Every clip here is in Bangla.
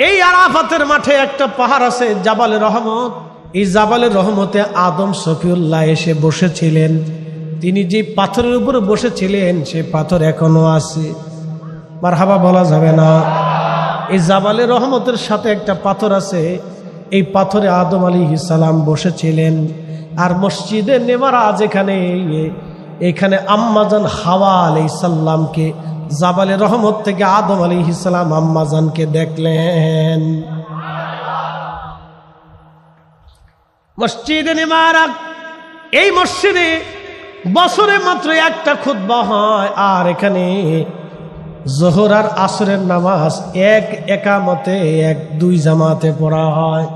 এই আরাফাতের মাঠে একটা পাহাড় আছে জাবালে রহমত। এই জাবালে রহমতে আদম শফিউল্লাহ এসে বসেছিলেন। তিনি যে পাথরের উপরে বসেছিলেন সেই পাথর এখনো আছে। মারহাবা বলা যাবে না? এই জাবালে রহমতের সাথে একটা পাথর আছে, এই পাথরে আদম আলাইহিস সালাম বসেছিলেন। আর মসজিদে নেমারা যেখানে, এখানে আম্মাজান হাওয়া আলাইহিস সালামকে জাবালে রহমত থেকে আদম আলাইহিস সালাম আম্মাজানকে দেখলেন। মসজিদে নেমারা, এই মসজিদে বছরে মাত্র একটা খুতবা হয়, আর এখানে জোহর আর আসরের নামাজ এক একামতে দুই জামাতে পড়া হয়।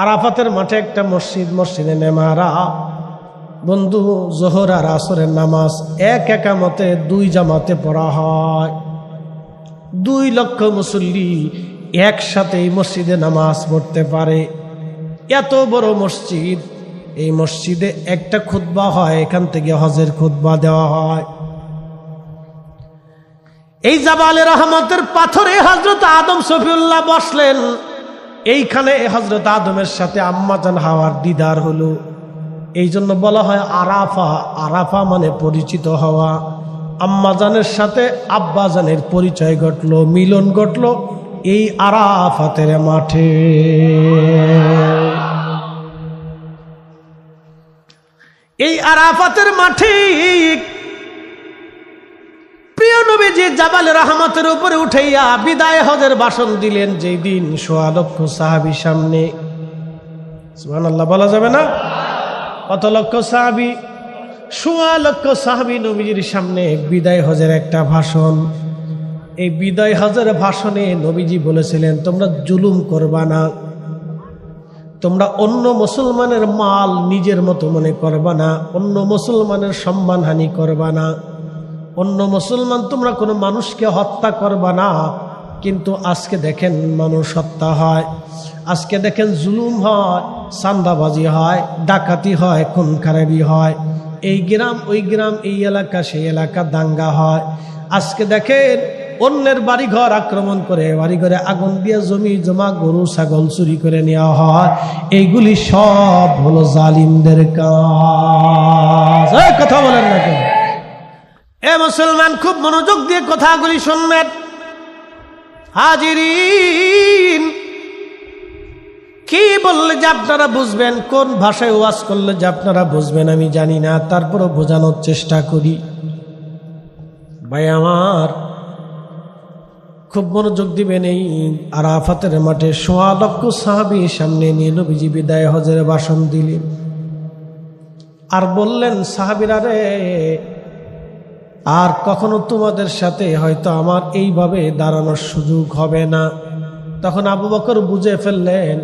আরাফাতের মাঠে একটা মসজিদ, মসজিদে নেমারা বন্ধু, জোহর আর আসরের নামাজ এক একামতে দুই জামাতে পড়া হয়। 2 লক্ষ মুসল্লি একসাথে এই মসজিদে নামাজ পড়তে পারে। এত বড় মসজিদ, এই মসজিদে একটা খুতবা হয়, এখান থেকে হজের খুতবা দেওয়া হয়। এই জাবালে রহমতের পাথরে হযরত আদম শফিউল্লাহ বসলেন। এইখানে হযরত আদমের সাথে আম্মাজান হাওয়ার দিদার হলো। এই জন্য বলা হয় আরাফা। আরাফা মানে পরিচিত হওয়া। আম্মাজানের সাথে আব্বাজানের পরিচয় ঘটলো, মিলন ঘটলো এই আরাফাতের মাঠে। এই আরাফাতের মাঠে প্রিয় নবীজি জাবালে রহমতের উপরে উঠাইয়া বিদায় হজের ভাষণ দিলেন। যেই দিন 1.25 লক্ষ সাহাবী সামনে, সুবহানাল্লাহ বলা যাবে না? কত লক্ষ সাহাবী? 1.25 লক্ষ সাহাবী নবীজির সামনে বিদায় হজের একটা ভাষণ। এই বিদায় হজের ভাষণে নবীজি বলেছিলেন, তোমরা জুলুম করবা না, তোমরা অন্য মুসলমানের মাল নিজের মতো মনে করবা না, অন্য মুসলমানের সম্মানহানি করবা না, অন্য মুসলমান তোমরা কোনো মানুষকে হত্যা করবা না। কিন্তু আজকে দেখেন মানুষ হত্যা হয়, আজকে দেখেন জুলুম হয়, চাঁদাবাজি হয়, ডাকাতি হয়, খুন খারাপি হয়, এই গ্রাম ওই গ্রাম, এই এলাকা সেই এলাকা দাঙ্গা হয়। আজকে দেখেন অন্যের বাড়িঘর আক্রমণ করে, বাড়িঘরে আগুন দিয়ে জমি জমা গরু ছাগল চুরি করে নেওয়া হয়। এইগুলি সব হলো জালিমদের কাজ। কথা বলেন না কেন? এ মুসলমান, খুব মনোযোগ দিয়ে কথাগুলি শুনবেন। হাজিরিন, কি বললে যে আপনারা বুঝবেন, কোন ভাষায় ওয়াজ করলে যে আপনারা বুঝবেন আমি জানি না, তারপরও বোঝানোর চেষ্টা করি। ভাই আমার, খুব মনোযোগ দিবেন। এই আরাফাতের মাঠে 1.25 লক্ষ সাহাবী সামনে নিয়ে নবীজি বিদায় হজের ভাষণ দিলেন। আর বললেন, সাহাবীরা রে, আর কখনো তোমাদের সাথে হয়তো আমার এইভাবে দাঁড়ানোর সুযোগ হবে না। তখন আবু বকর বুঝে ফেললেন,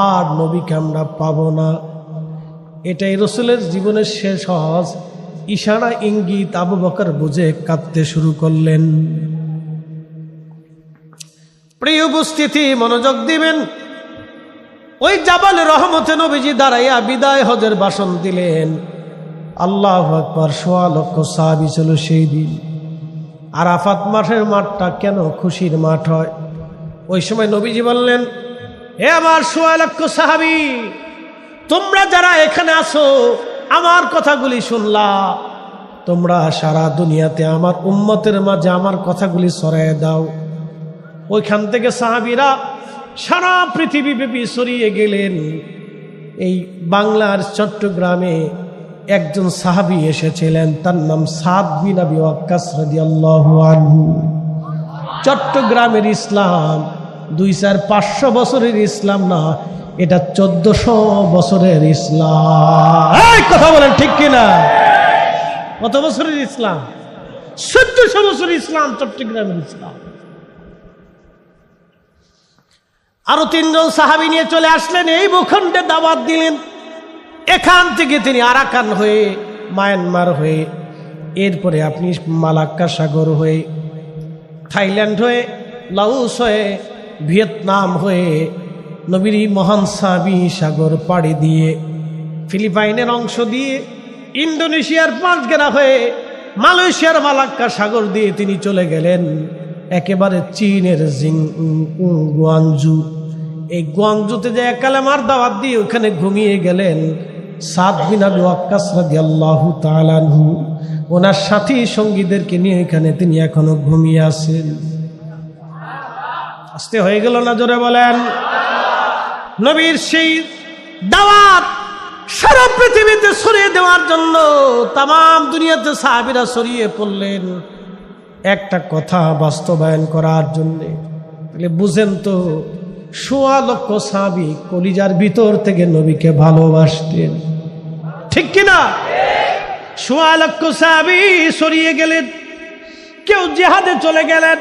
আর নবীকে আমরা পাবো না। এটাই রাসূলের জীবনের শেষ হজ। ইশারা ইঙ্গিত আবু বকর বুঝে কাঁদতে শুরু করলেন। প্রিয় উপস্থিতি, মনোযোগ দিবেন। ওই জাবালে রহমতে নবীজি দাঁড়াইয়া বিদায় হজের ভাষণ দিলেন। আল্লাহু আকবার। 1.25 লক্ষ সাহাবী ছিল সেই দিন। আরাফাত মাঠের মাঠটা কেন খুশির মাঠ হয়? ওই সময় নবীজি বললেন, হে আমার 1.25 লক্ষ সাহাবী, তোমরা যারা এখানে আছো, আমার কথাগুলি শুনলা, তোমরা সারা দুনিয়াতে আমার উম্মতের মাঝে আমার কথাগুলি ছড়ায় দাও। ওইখান থেকে সাহাবীরা সারা পৃথিবী ব্যাপী ছড়িয়ে গেলেন। এই বাংলার চট্টগ্রামে একজন সাহাবী এসেছিলেন, তার নাম সাদ বিন আবি ওয়াক্কাস রাদিয়াল্লাহু আনহু। চট্টগ্রামের ইসলাম 200-500 বছরের ইসলাম না, এটা 1400 বছরের ইসলাম। এই কথা বলেন ঠিক কিনা? কত বছরের ইসলাম? 1400 বছরের ইসলাম, চট্টগ্রামের ইসলাম। আরো 3 জন সাহাবী নিয়ে চলে আসলেন, এই ভূখণ্ডে দাওয়াত দিলেন। এখান থেকে তিনি আরাকান হয়ে, মায়ানমার হয়ে, এরপরে আপনি মালাক্কা সাগর হয়ে, থাইল্যান্ড হয়ে, লাওস হয়ে, ভিয়েতনাম হয়ে, নবীর মহান সাহাবী সাগর পাড়ি দিয়ে, ফিলিপাইনের অংশ দিয়ে, ইন্দোনেশিয়ার পাঁচগেরা হয়ে, মালয়েশিয়ার মালাক্কা সাগর দিয়ে তিনি চলে গেলেন একেবারে চীনের গুয়াংজু। এই গুয়াংজুতে যে কালেমার দাওয়াত দিয়ে ওখানে ঘুমিয়ে গেলেন সাদ বিন আবি ওয়াক্কাস রাদিয়াল্লাহু তাআলা আনহু। ওনার সাথী সঙ্গীদেরকে নিয়ে এখানে তিনি এখনো ঘুমিয়ে আছেন। আস্তে হয়ে গেল না? জোরে বলেন। নবীর সেই দাওয়াত সারা পৃথিবীতে ছড়িয়ে দেওয়ার জন্য তাম দুনিয়াতে সাহাবীরা ছড়িয়ে পড়লেন একটা কথা বাস্তবায়ন করার জন্যে। তাহলে বুঝেন তো, ১৬ লক্ষ সাহাবী কলিজার ভিতর থেকে নবীকে ভালোবাসতেন, ঠিক কিনা? ১৬ লক্ষ সাহাবী ছড়িয়ে গেলেন। কেউ জিহাদে চলে গেলেন,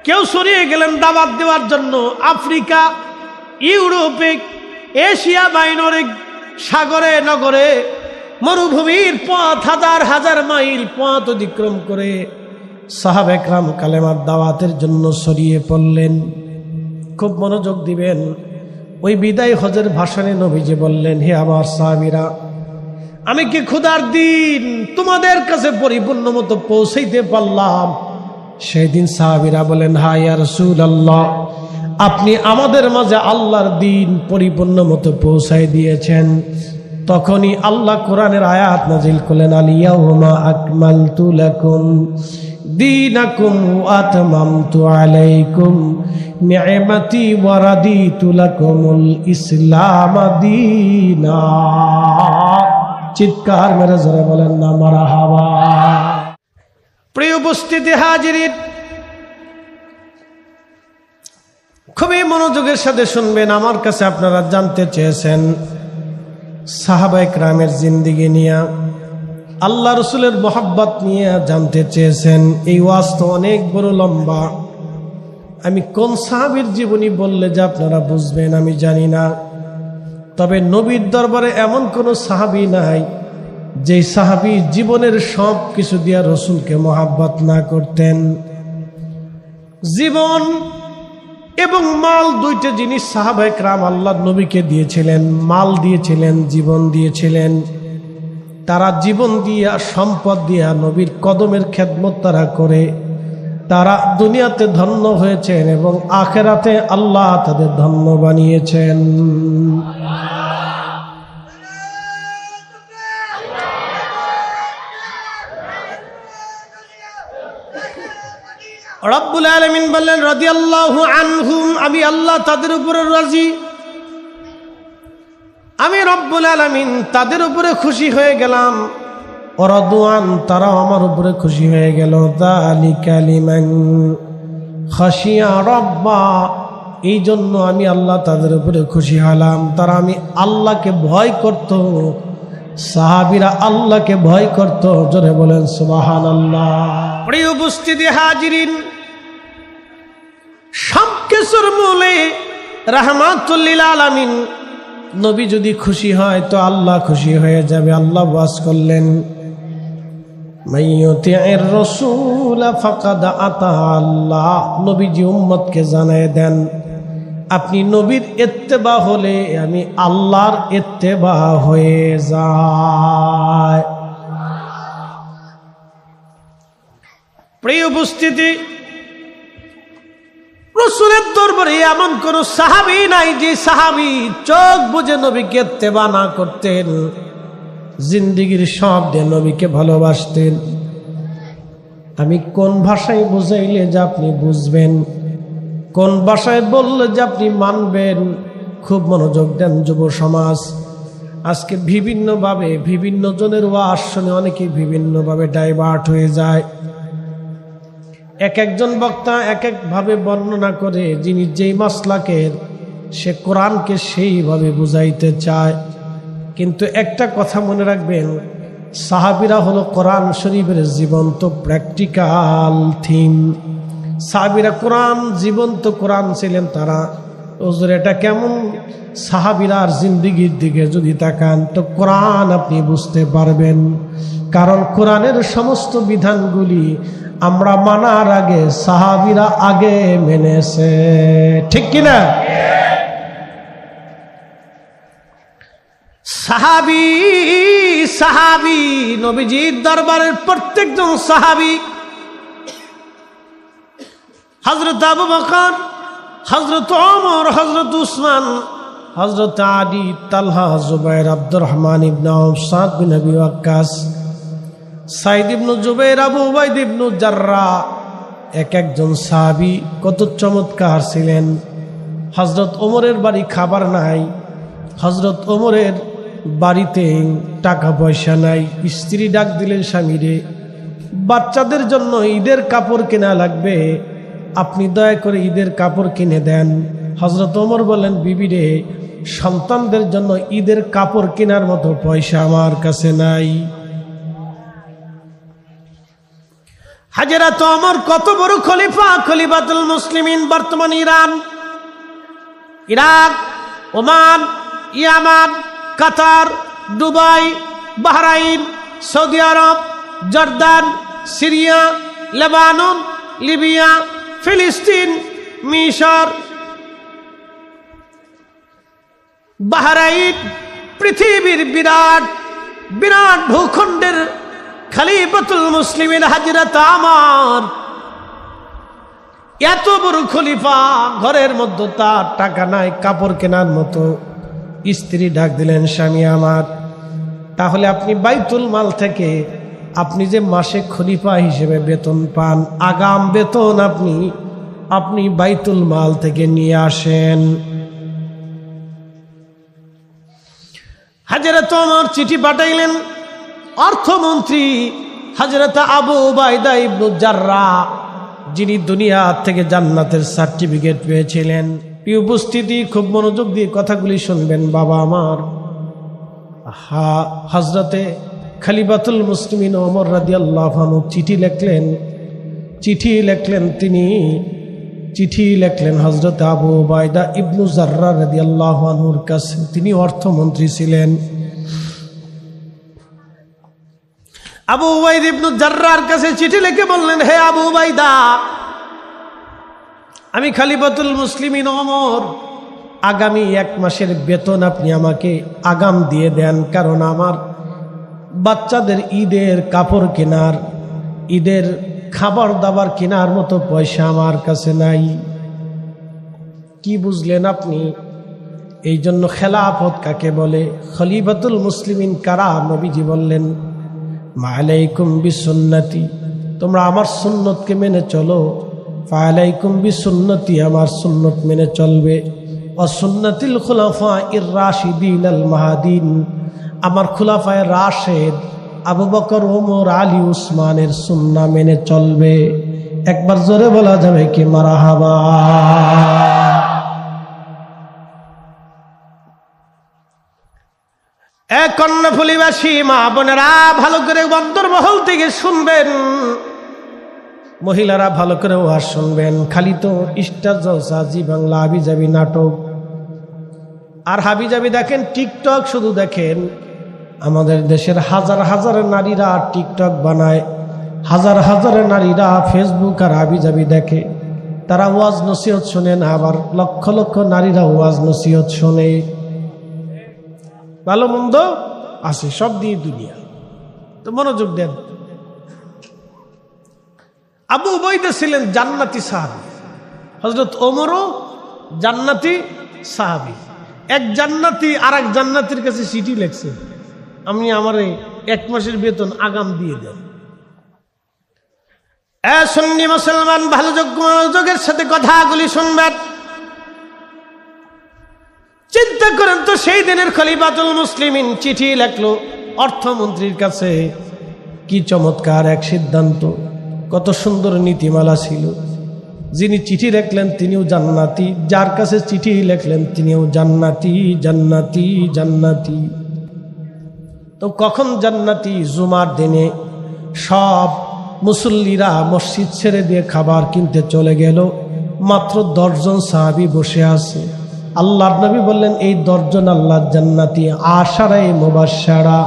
কেউ ছড়িয়ে গেলেন দাওয়াত দেওয়ার জন্য আফ্রিকা, ইউরোপে, এশিয়া মাইনরে, সাগরে নগরে, মরুভূমির পথ, হাজার হাজার মাইল পথ অতিক্রম করে সাহাবা একরাম কালেমার দাওয়াতের জন্য ছড়িয়ে পড়লেন। খুব মনোযোগ দিবেন। ওই বিদায় হজের ভাষণে নবীজি বললেন, হে আমার সাহাবীরা, আমি কি ক্ষুধার দিন তোমাদের কাছে পরিপূর্ণ মতো পৌঁছাইতে পারলাম? সেই দিন সাহাবীরা বলেন, হ্যাঁ ইয়া রাসূলুল্লাহ, আপনি আমাদের মাঝে আল্লাহর দিন পরিপূর্ণ মতো পৌঁছাই দিয়েছেন। তখনই আল্লাহ কোরআনের আয়াত নাজিল করলেন, আল ইয়াউমা আকমালতু লাকুম দীনাকুম ওয়া আতমামতু আলাইকুম নি'মাতি ওয়া রাদিতু লাকুমুল ইসলাম দীনা। চিৎকার মেরে জোরে বলেন না মারহাবা। প্রিয় উপস্থিতি হাজিরিন, খুবই মনোযোগের সাথে শুনবেন। আমার কাছে আপনারা জানতে চেয়েছেন সাহাবায়ে কেরামের জিন্দেগি নিয়ে, আল্লাহ রসুলের মোহাব্বত নিয়ে জানতে চেয়েছেন। এই ওয়াজ তো অনেক বড় লম্বা। আমি কোন সাহাবীর জীবনী বললে যে আপনারা বুঝবেন আমি জানি না। তবে নবীর দরবারে এমন কোন সাহাবী নাই যে সাহাবী জীবনের সব কিছু দিয়া রসুলকে মোহাব্বত না করতেন। জীবন এবং মাল, দুইটা জিনিস সাহাবায়ে কেরাম আল্লাহর নবীকে দিয়েছিলেন। মাল দিয়েছিলেন, জীবন দিয়েছিলেন। তারা জীবন দিয়া, সম্পদ দিয়া নবীর কদমের খেদমত তারা করে তারা দুনিয়াতে ধন্য হয়েছেন এবং আখিরাতে আল্লাহ তাদের ধন্য বানিয়েছেন। রব্বুল আলামিন বললেন, রাদিয়াল্লাহু আনহুম, আমি আল্লাহ তাদের উপরে রাজি। আমি রব্বুল আলামিন তাদের উপরে খুশি হয়ে গেলাম। ওয়ারাদুআন, তারাও আমার উপরে খুশি হয়ে গেল। যালিকা লিমান খাশিয়া রাব্বা, এই জন্য আমি আল্লাহ তাদের উপরে খুশি হলাম। তারা আমি আল্লাহকে ভয় করত। সাহাবীরা আল্লাহকে ভয় করত। জোরে বলেন সুবহানাল্লাহ। প্রিয় উপস্থিতি হাজিরিন, সব কিছুর মূলে রাহমাতুল লিল আলামিন নবী যদি খুশি হয় তো আল্লাহ খুশি হয়ে যাবে। আল্লাহ ওয়াজ করলেন, মাইয়ুতির রাসূল ফাকাদ আতা আল্লাহ। নবীজি উম্মতকে জানায় দেন, আপনি নবীর ইত্তেবা হলে আমি আল্লাহর ইত্তেবা হয়ে যায়। প্রিয় উপস্থিতি, রাসূলের দরবারে এমন কোন সাহাবী নাই যে সাহাবী চোখ বুজে নবীকে ইত্তেবা না করতেন। জিন্দেগীর সব দিয়ে নবীকে ভালোবাসতেন। আমি কোন ভাষায় বুঝাইলে যে আপনি বুঝবেন, কোন ভাষায় বললে যে আপনি মানবেন, খুব মনোযোগ দেন যুব সমাজ। আজকে বিভিন্নভাবে বিভিন্ন জনের ওয়াজ শুনে অনেকে বিভিন্নভাবে ডাইভার্ট হয়ে যায়। এক একজন বক্তা এক একভাবে বর্ণনা করে, যিনি যেই মাসলাকের, সে কোরআনকে সেইভাবে বুঝাইতে চায়। কিন্তু একটা কথা মনে রাখবেন, সাহাবীরা হলো কোরআন শরীফের জীবন্ত প্র্যাকটিক্যাল থিম। সাহাবীরা কোরআন, জীবন্ত কোরআন ছিলেন তারা। হুজুর এটা কেমন? সাহাবীরার জিন্দেগির দিকে যদি তাকান তো কোরআন আপনি বুঝতে পারবেন। কারণ কোরআনের সমস্ত বিধানগুলি আমরা মানার আগে সাহাবীরা আগে মেনেছে, ঠিক কিনা? সাহাবী সাহাবী নবীজির দরবারের প্রত্যেকজন সাহাবী হযরত আবু বকর, হযরত ওমর, হযরত উসমান, হযরত আলী, তালহা, জুবাইর, আব্দুর রহমান ইবনে আওফ, সাদ বিন আবি ওয়াক্কাস, সাইদ ইবনে জুবাইর, আবু উবাইদ ইবনে জাররাহ, এক একজন সাহাবী কত চমৎকার ছিলেন। হযরত ওমরের বাড়ি খাবার নাই, হযরত ওমরের বাড়িতে টাকা পয়সা নাই। স্ত্রী ডাক দিলেন স্বামীরে, বাচ্চাদের জন্য ঈদের কাপড় কেনা লাগবে, আপনি দয়া করে ঈদের কাপড় কিনে দেন। হযরত ওমর বললেন, বিবি রে, সন্তানদের জন্য ঈদের কাপড় কেনার মতো পয়সা আমার কাছে নাই। হযরত ওমর কত বড় খলিফা, খলিফাতুল মুসলিমিন। বর্তমান ইরান, ইরাক, ওমান, ইয়ামান, কাতার, দুবাই, বাহরাইন, সৌদি আরব, জর্দান, সিরিয়া, লেবানন, লিবিয়া, ফিলিস্তিন, মিশর, বাহরাইন, পৃথিবীর বিরাট বিরাট ভূখণ্ডের খলিফাতুল মুসলিমিন হযরত ওমর এত বড় খলিফা, ঘরের মধ্যে তার টাকা নাই কাপড় কেনার মতো। স্ত্রী ডাক দিলেন, স্বামী আমার, তাহলে আপনি বাইতুল মাল থেকে আপনি যে মাসে খলিফা হিসেবে বেতন পান, আগাম বেতন আপনি বাইতুল মাল থেকে নিয়ে আসেন। হযরত ওমর চিঠি পাঠাইলেন। অর্থমন্ত্রী হযরত আবু উবাইদা ইবনে জাররাহ, যিনি দুনিয়া থেকে জান্নাতের সার্টিফিকেট পেয়েছিলেন। এই উপস্থিতি, খুব মনোযোগ দিয়ে কথাগুলি শুনবেন বাবা আমার। হযরতে খলিফাতুল মুসলিমিন ওমর রাদিয়াল্লাহু আনহু চিঠি লিখলেন হযরত আবু উবাইদা ইবনে জাররাহ রাদিয়াল্লাহু আনহুর কাছে। তিনি অর্থমন্ত্রী ছিলেন। আবু উবাইদা ইবনে জাররাহর কাছে চিঠি লিখে বললেন, হে আবু উবাইদা, আমি খলিফাতুল মুসলিমিন ওমর, আগামী 1 মাসের বেতন আপনি আমাকে আগাম দিয়ে দেন, কারণ আমার বাচ্চাদের ঈদের কাপড় কেনার, ঈদের খাবার দাবার কেনার মতো পয়সা আমার কাছে নাই। কি বুঝলেন আপনি? এই জন্য খেলাফত কাকে বলে, খলিফাতুল মুসলিমিন কারা? নবীজি বললেন, মালাইকুম বিসুন্নতি, তোমরা আমার সুন্নতকে মেনে চলো। ফালাইকুম বিসুন্নতি, আমার সুন্নত মেনে চলবে। ওয়াসুন্নাতিল খুলাফায়ে রাশিদিন আল মাহদিন, আমার খুলাফায়ে রাশেদ আবু বকর, ওমর, আলী, উসমানের সুন্নাহ মেনে চলবে। একবার জোরে বলা যাবে কি মারহাবা? কর্ণফুলীবাসী মা বোনেরা, ভালো করে অন্তর্মহল থেকে শুনবেন। মহিলারা ভালো করে ওয়াজ শুনবেন। খালি তো স্টার জলসা, জি বাংলা, হাবিজাবি নাটক আর হাবিজাবি দেখেন, টিকটক শুধু দেখেন। আমাদের দেশের হাজার হাজার নারীরা টিকটক বানায়, হাজার হাজার নারীরা ফেসবুক আর হাবিজাবি দেখে। তারা ওয়াজ নসিহত শোনেন, আবার লক্ষ লক্ষ নারীরা ওয়াজ নসিহত শোনে। ভালো মন্দ আছে, সব দিয়ে দুনিয়া। তো মনোযোগ দেন। আবু উবাইদা ছিলেন জান্নাতি সাহাবী, হযরত ওমরও জান্নাতি সাহাবী। এক জান্নাতি আর এক জান্নাতির কাছে চিঠি লিখছে, আমি আমার 1 মাসের বেতন আগাম দিয়ে দেন। সুন্নি মুসলমান, ভালো মনোযোগের সাথে কথাগুলি শুনবেন। চিন্তা করেন তো, সেই দিনের খলিফাতুল মুসলিমিন চিঠি লিখলো অর্থমন্ত্রীর কাছে। কি চমৎকার এক সিদ্ধান্ত, কত সুন্দর নীতিমালা ছিল। যিনি চিঠি লিখলেন তিনিও জান্নাতি, যার কাছে চিঠি লিখলেন তিনিও জান্নাতি, জান্নাতি, জান্নাতি। তো কখন জান্নাতি? জুমার দিনে সব মুসল্লিরা মসজিদ ছেড়ে দিয়ে খাবার কিনতে চলে গেল। মাত্র 10 জন সাহাবী বসে আছে। আল্লাহর নবী বললেন, এই 10 জন আল্লাহর জান্নাতি, আশারায়ে মুবাশশারা।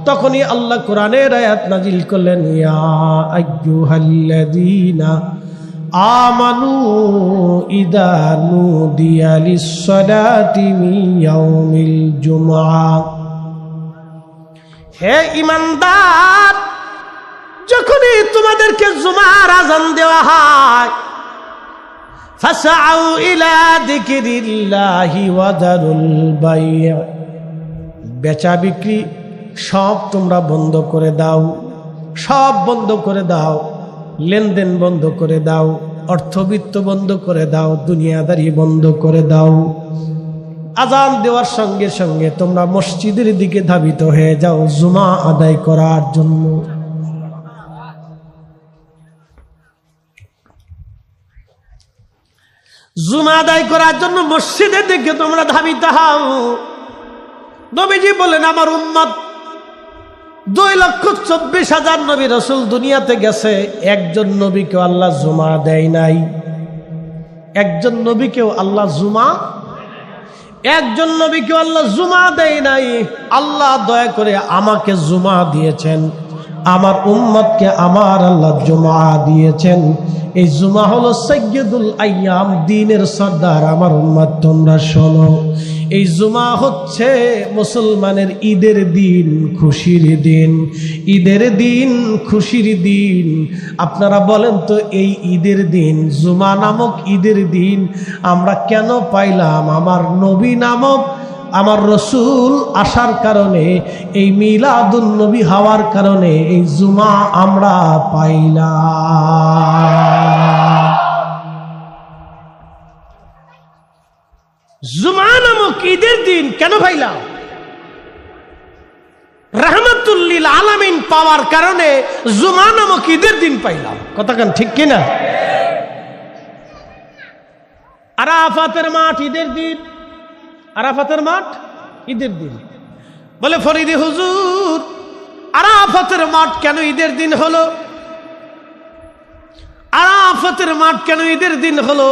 তখনই আল্লাহ কোরআনের আয়াত নাজিল করলেন, ইয়া আইয়ুহাল্লাযীনা আমানু ইযা নুদিয়া লিস-সালাতি মিন ইয়াউমিল জুমআহ। হে ঈমানদার, যখনই তোমাদেরকে জুমার আযান দেওয়া হয়, ফাসআউ ইলা যিকরিল্লাহি ওয়া দারুল বাই', বেচা বিক্রি সব তোমরা বন্ধ করে দাও, সব বন্ধ করে দাও, লেনদেন বন্ধ করে দাও, অর্থবিত্ত বন্ধ করে দাও, দুনিয়াদারি বন্ধ করে দাও। আজান দেওয়ার সঙ্গে সঙ্গে তোমরা মসজিদের দিকে ধাবিত হয়ে যাও জুমা আদায় করার জন্য। জুমা আদায় করার জন্য মসজিদের দিকে তোমরা ধাবিত হও। নবীজি বলেন আমার উম্মত 2,24,000 নবী রাসূল দুনিয়াতে গেছে, একজন নবীকেও আল্লাহ জুমা দেয় নাই। একজন নবীকেও আল্লাহ জুমা, একজন নবীকেও আল্লাহ জুমা দেয় নাই। আল্লাহ দয়া করে আমাকে জুমা দিয়েছেন, আমার উম্মতকে আমার আল্লাহ জুমা দিয়েছেন। এই জুমা হলো সাইয়্যিদুল আইয়াম, দিনের সর্দার। আমার উম্মত তোমরা শোনো, এই জুমা হচ্ছে মুসলমানের ঈদের দিন, খুশির দিন। ঈদের দিন, খুশির দিন। আপনারা বলেন তো এই ঈদের দিন, জুমা নামক ঈদের দিন আমরা কেন পাইলাম? আমার নবী নামক আমার রসুল আসার কারণে, এই মিলাদুন নবী হওয়ার কারণে এই জুমা আমরা পাইলাম। জুমা নামক ঈদের দিন কেন পাইলাম? রাহমাতুল লিল আলামিন পাওয়ার কারণে জুমা নামক ঈদের দিন পাইলাম। কথা কেন ঠিক কিনা? আরাফাতের মাঠ ঈদের দিন, আরাফাতের মাঠ ঈদের দিন। বলে ফরিদি হুজুর আরাফাতের মাঠ কেন ঈদের দিন হলো? আরাফাতের মাঠ কেন ঈদের দিন হলো?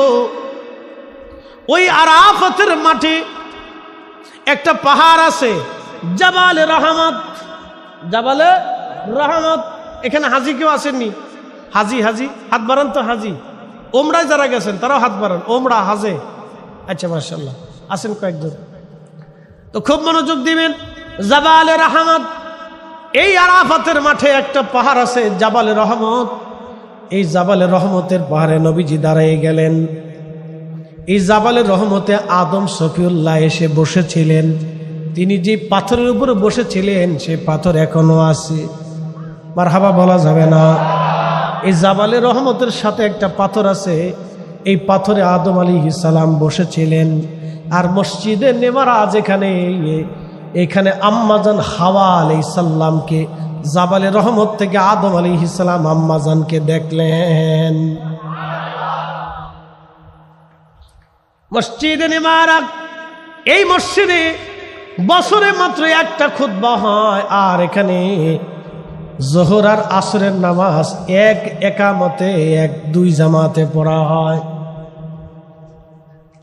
ওই আরাফাতের মাঠে একটা পাহাড় আছে, জাবালে রহমত। জাবালে রহমত। এখানে হাজি কেউ আসেননি? হাজি হাজি হাত বাড়ান তো। হাজি ওমরায় যারা গেছেন তারাও হাত বাড়ান। ওমরা হাজে, আচ্ছা মাশাআল্লাহ আছেন কয়েকজন। তো খুব মনোযোগ দিবেন। জাবালে রহমত, এই আরাফাতের মাঠে একটা পাহাড় আছে জাবালে রহমত। এই জাবালে রহমতের পাহাড়ে নবীজি দাঁড়িয়ে গেলেন। এই জাবালে রহমতে আদম সফিউল্লাহ এসে বসেছিলেন। তিনি যে পাথরের উপরে বসেছিলেন সেই পাথর এখনো আছে। মারহাবা বলা যাবে না? এই জাবালে রহমতের সাথে একটা পাথর আছে, এই পাথরে আদম আলাইহিস সালাম বসেছিলেন। আর মসজিদে নেমারা যেখানে, এখানে আম্মাজান হাওয়া আলাইহিস সালামকে জাবালে রহমত থেকে আদম আলাইহিস সালাম আম্মাজানকে দেখলেন। মসজিদে নেমারা, এই মসজিদে বছরে মাত্র একটা খুতবা হয়। আর এখানে জোহর আর আসরের নামাজ এক একামতে, এক দুই জামাতে পড়া হয়।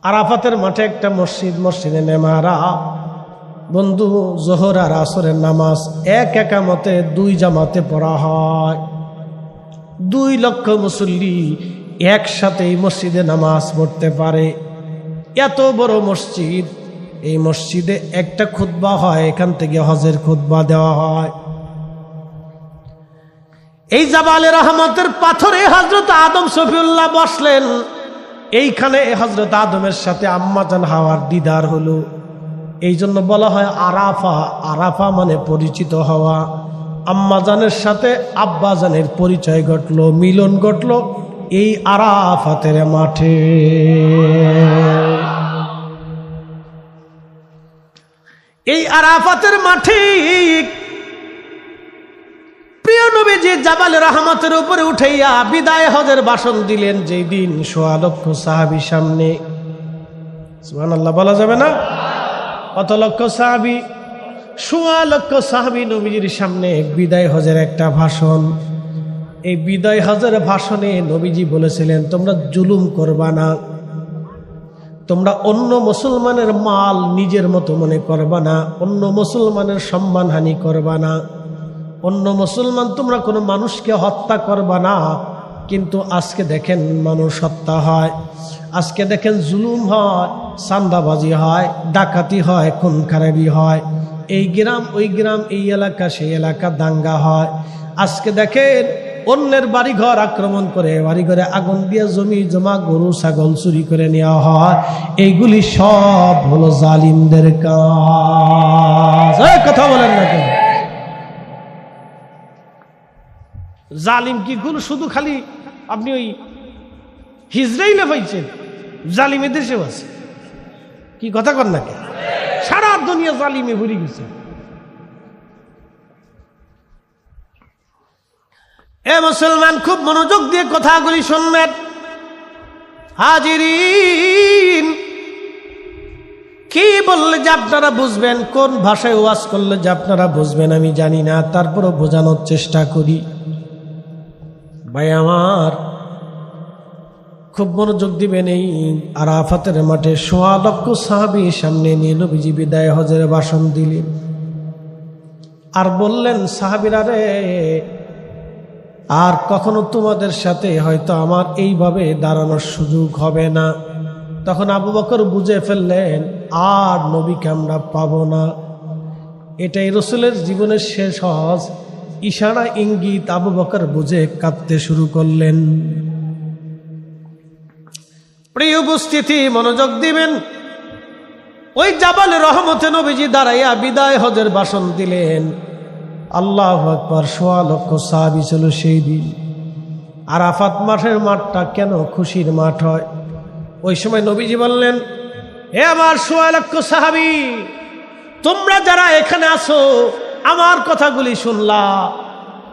আরাফাতের মাঠে একটা মসজিদ, মসজিদে নেমারা বন্ধু, জোহর আর আসরের নামাজ এক একামতে দুই জামাতে পড়া হয়। 2 লক্ষ মুসল্লি একসাথে এই মসজিদে নামাজ পড়তে পারে। এত বড় মসজিদ, এই মসজিদে একটা খুতবা হয়, এখান থেকে হজের খুতবা দেওয়া হয়। এই জাবালে রহমতের পাথরে হযরত আদম সফিউল্লাহ বসলেন। এইখানে হযরত আদমের সাথে আম্মাজান হাওয়ার দিদার হলো। এই জন্য বলা হয় আরাফা। আরাফা মানে পরিচিত হওয়া। আম্মাজানের সাথে আব্বাজানের পরিচয় ঘটলো, মিলন ঘটলো এই আরাফাতের মাঠে। এই আরাফাতের মাঠে প্রিয় নবীজি জাবালে রহমতের উপরে উঠাইয়া বিদায় হজের ভাষণ দিলেন। যেই দিন 1.25 লক্ষ সাহাবী সামনে, সুবহানাল্লাহ বলা যাবে না? কত লক্ষ সাহাবী? 1.25 লক্ষ সাহাবী নবীজির সামনে বিদায় হজের একটা ভাষণ। এই বিদায় হজের ভাষণে নবীজি বলেছিলেন তোমরা জুলুম করবা না, তোমরা অন্য মুসলমানের মাল নিজের মতো মনে করবা না, অন্য মুসলমানের সম্মানহানি করবা না, অন্য মুসলমান তোমরা কোনো মানুষকে হত্যা করবা না। কিন্তু আজকে দেখেন মানুষ হত্যা হয়, আজকে দেখেন জুলুম হয়, চাঁদাবাজি হয়, ডাকাতি হয়, খুন খারাপি হয়, এই গ্রাম ওই গ্রাম, এই এলাকা সেই এলাকা দাঙ্গা হয়। আজকে দেখেন অন্যের বাড়িঘর আক্রমণ করে, বাড়িঘরে আগুন দিয়ে জমি জমা গরু ছাগল চুরি করে নেওয়া হয়, এইগুলি সব হলো জালিমদের কাজ। কথা বলেন না কেন? জালিম কি কোন শুধু খালি আপনি ওই হিজরাইলে পাইছেন? জালিমে দেশেও আছে। কি কথা কর না কেন? সারা দুনিয়া জালিমে ভরে গেছে। এ মুসলমান, খুব মনোযোগ দিয়ে কথাগুলি শুনবেন। হাজিরিন, কি বললে যে আপনারা বুঝবেন, কোন ভাষায় ওয়াজ করলে যে আপনারা বুঝবেন আমি জানি না, তারপরও বোঝানোর চেষ্টা করি। ভাই আমার, খুব মনোযোগ দিবেন। এই আরাফাতের মাঠে ১৬ লক্ষ সাহাবী সামনে নিয়ে নবীজি বিদায় হজের ভাষণ দিলেন। আর বললেন, সাহাবীরা রে, আর কখনো তোমাদের সাথে হয়তো আমার এইভাবে দাঁড়ানোর সুযোগ হবে না। তখন আবু বকর বুঝে ফেললেন, আর নবীকে আমরা পাবো না। এটাই রাসূলের জীবনের শেষ হজ। ইশারা ইঙ্গিত আবু বকর বুঝে কাঁদতে শুরু করলেন। প্রিয় উপস্থিতি, মনোযোগ দিবেন। ওই জাবালে রহমতে নবীজি দাঁড়াইয়া বিদায় হজের ভাষণ দিলেন। আল্লাহু আকবার। ১৬ লক্ষ সাহাবী ছিল সেই দিন। আরাফাত মাঠের মাঠটা কেন খুশির মাঠ হয়? ওই সময় নবীজি বললেন, হে আমার ১৬ লক্ষ সাহাবী, তোমরা যারা এখানে আছো, আমার কথাগুলি শুনলা,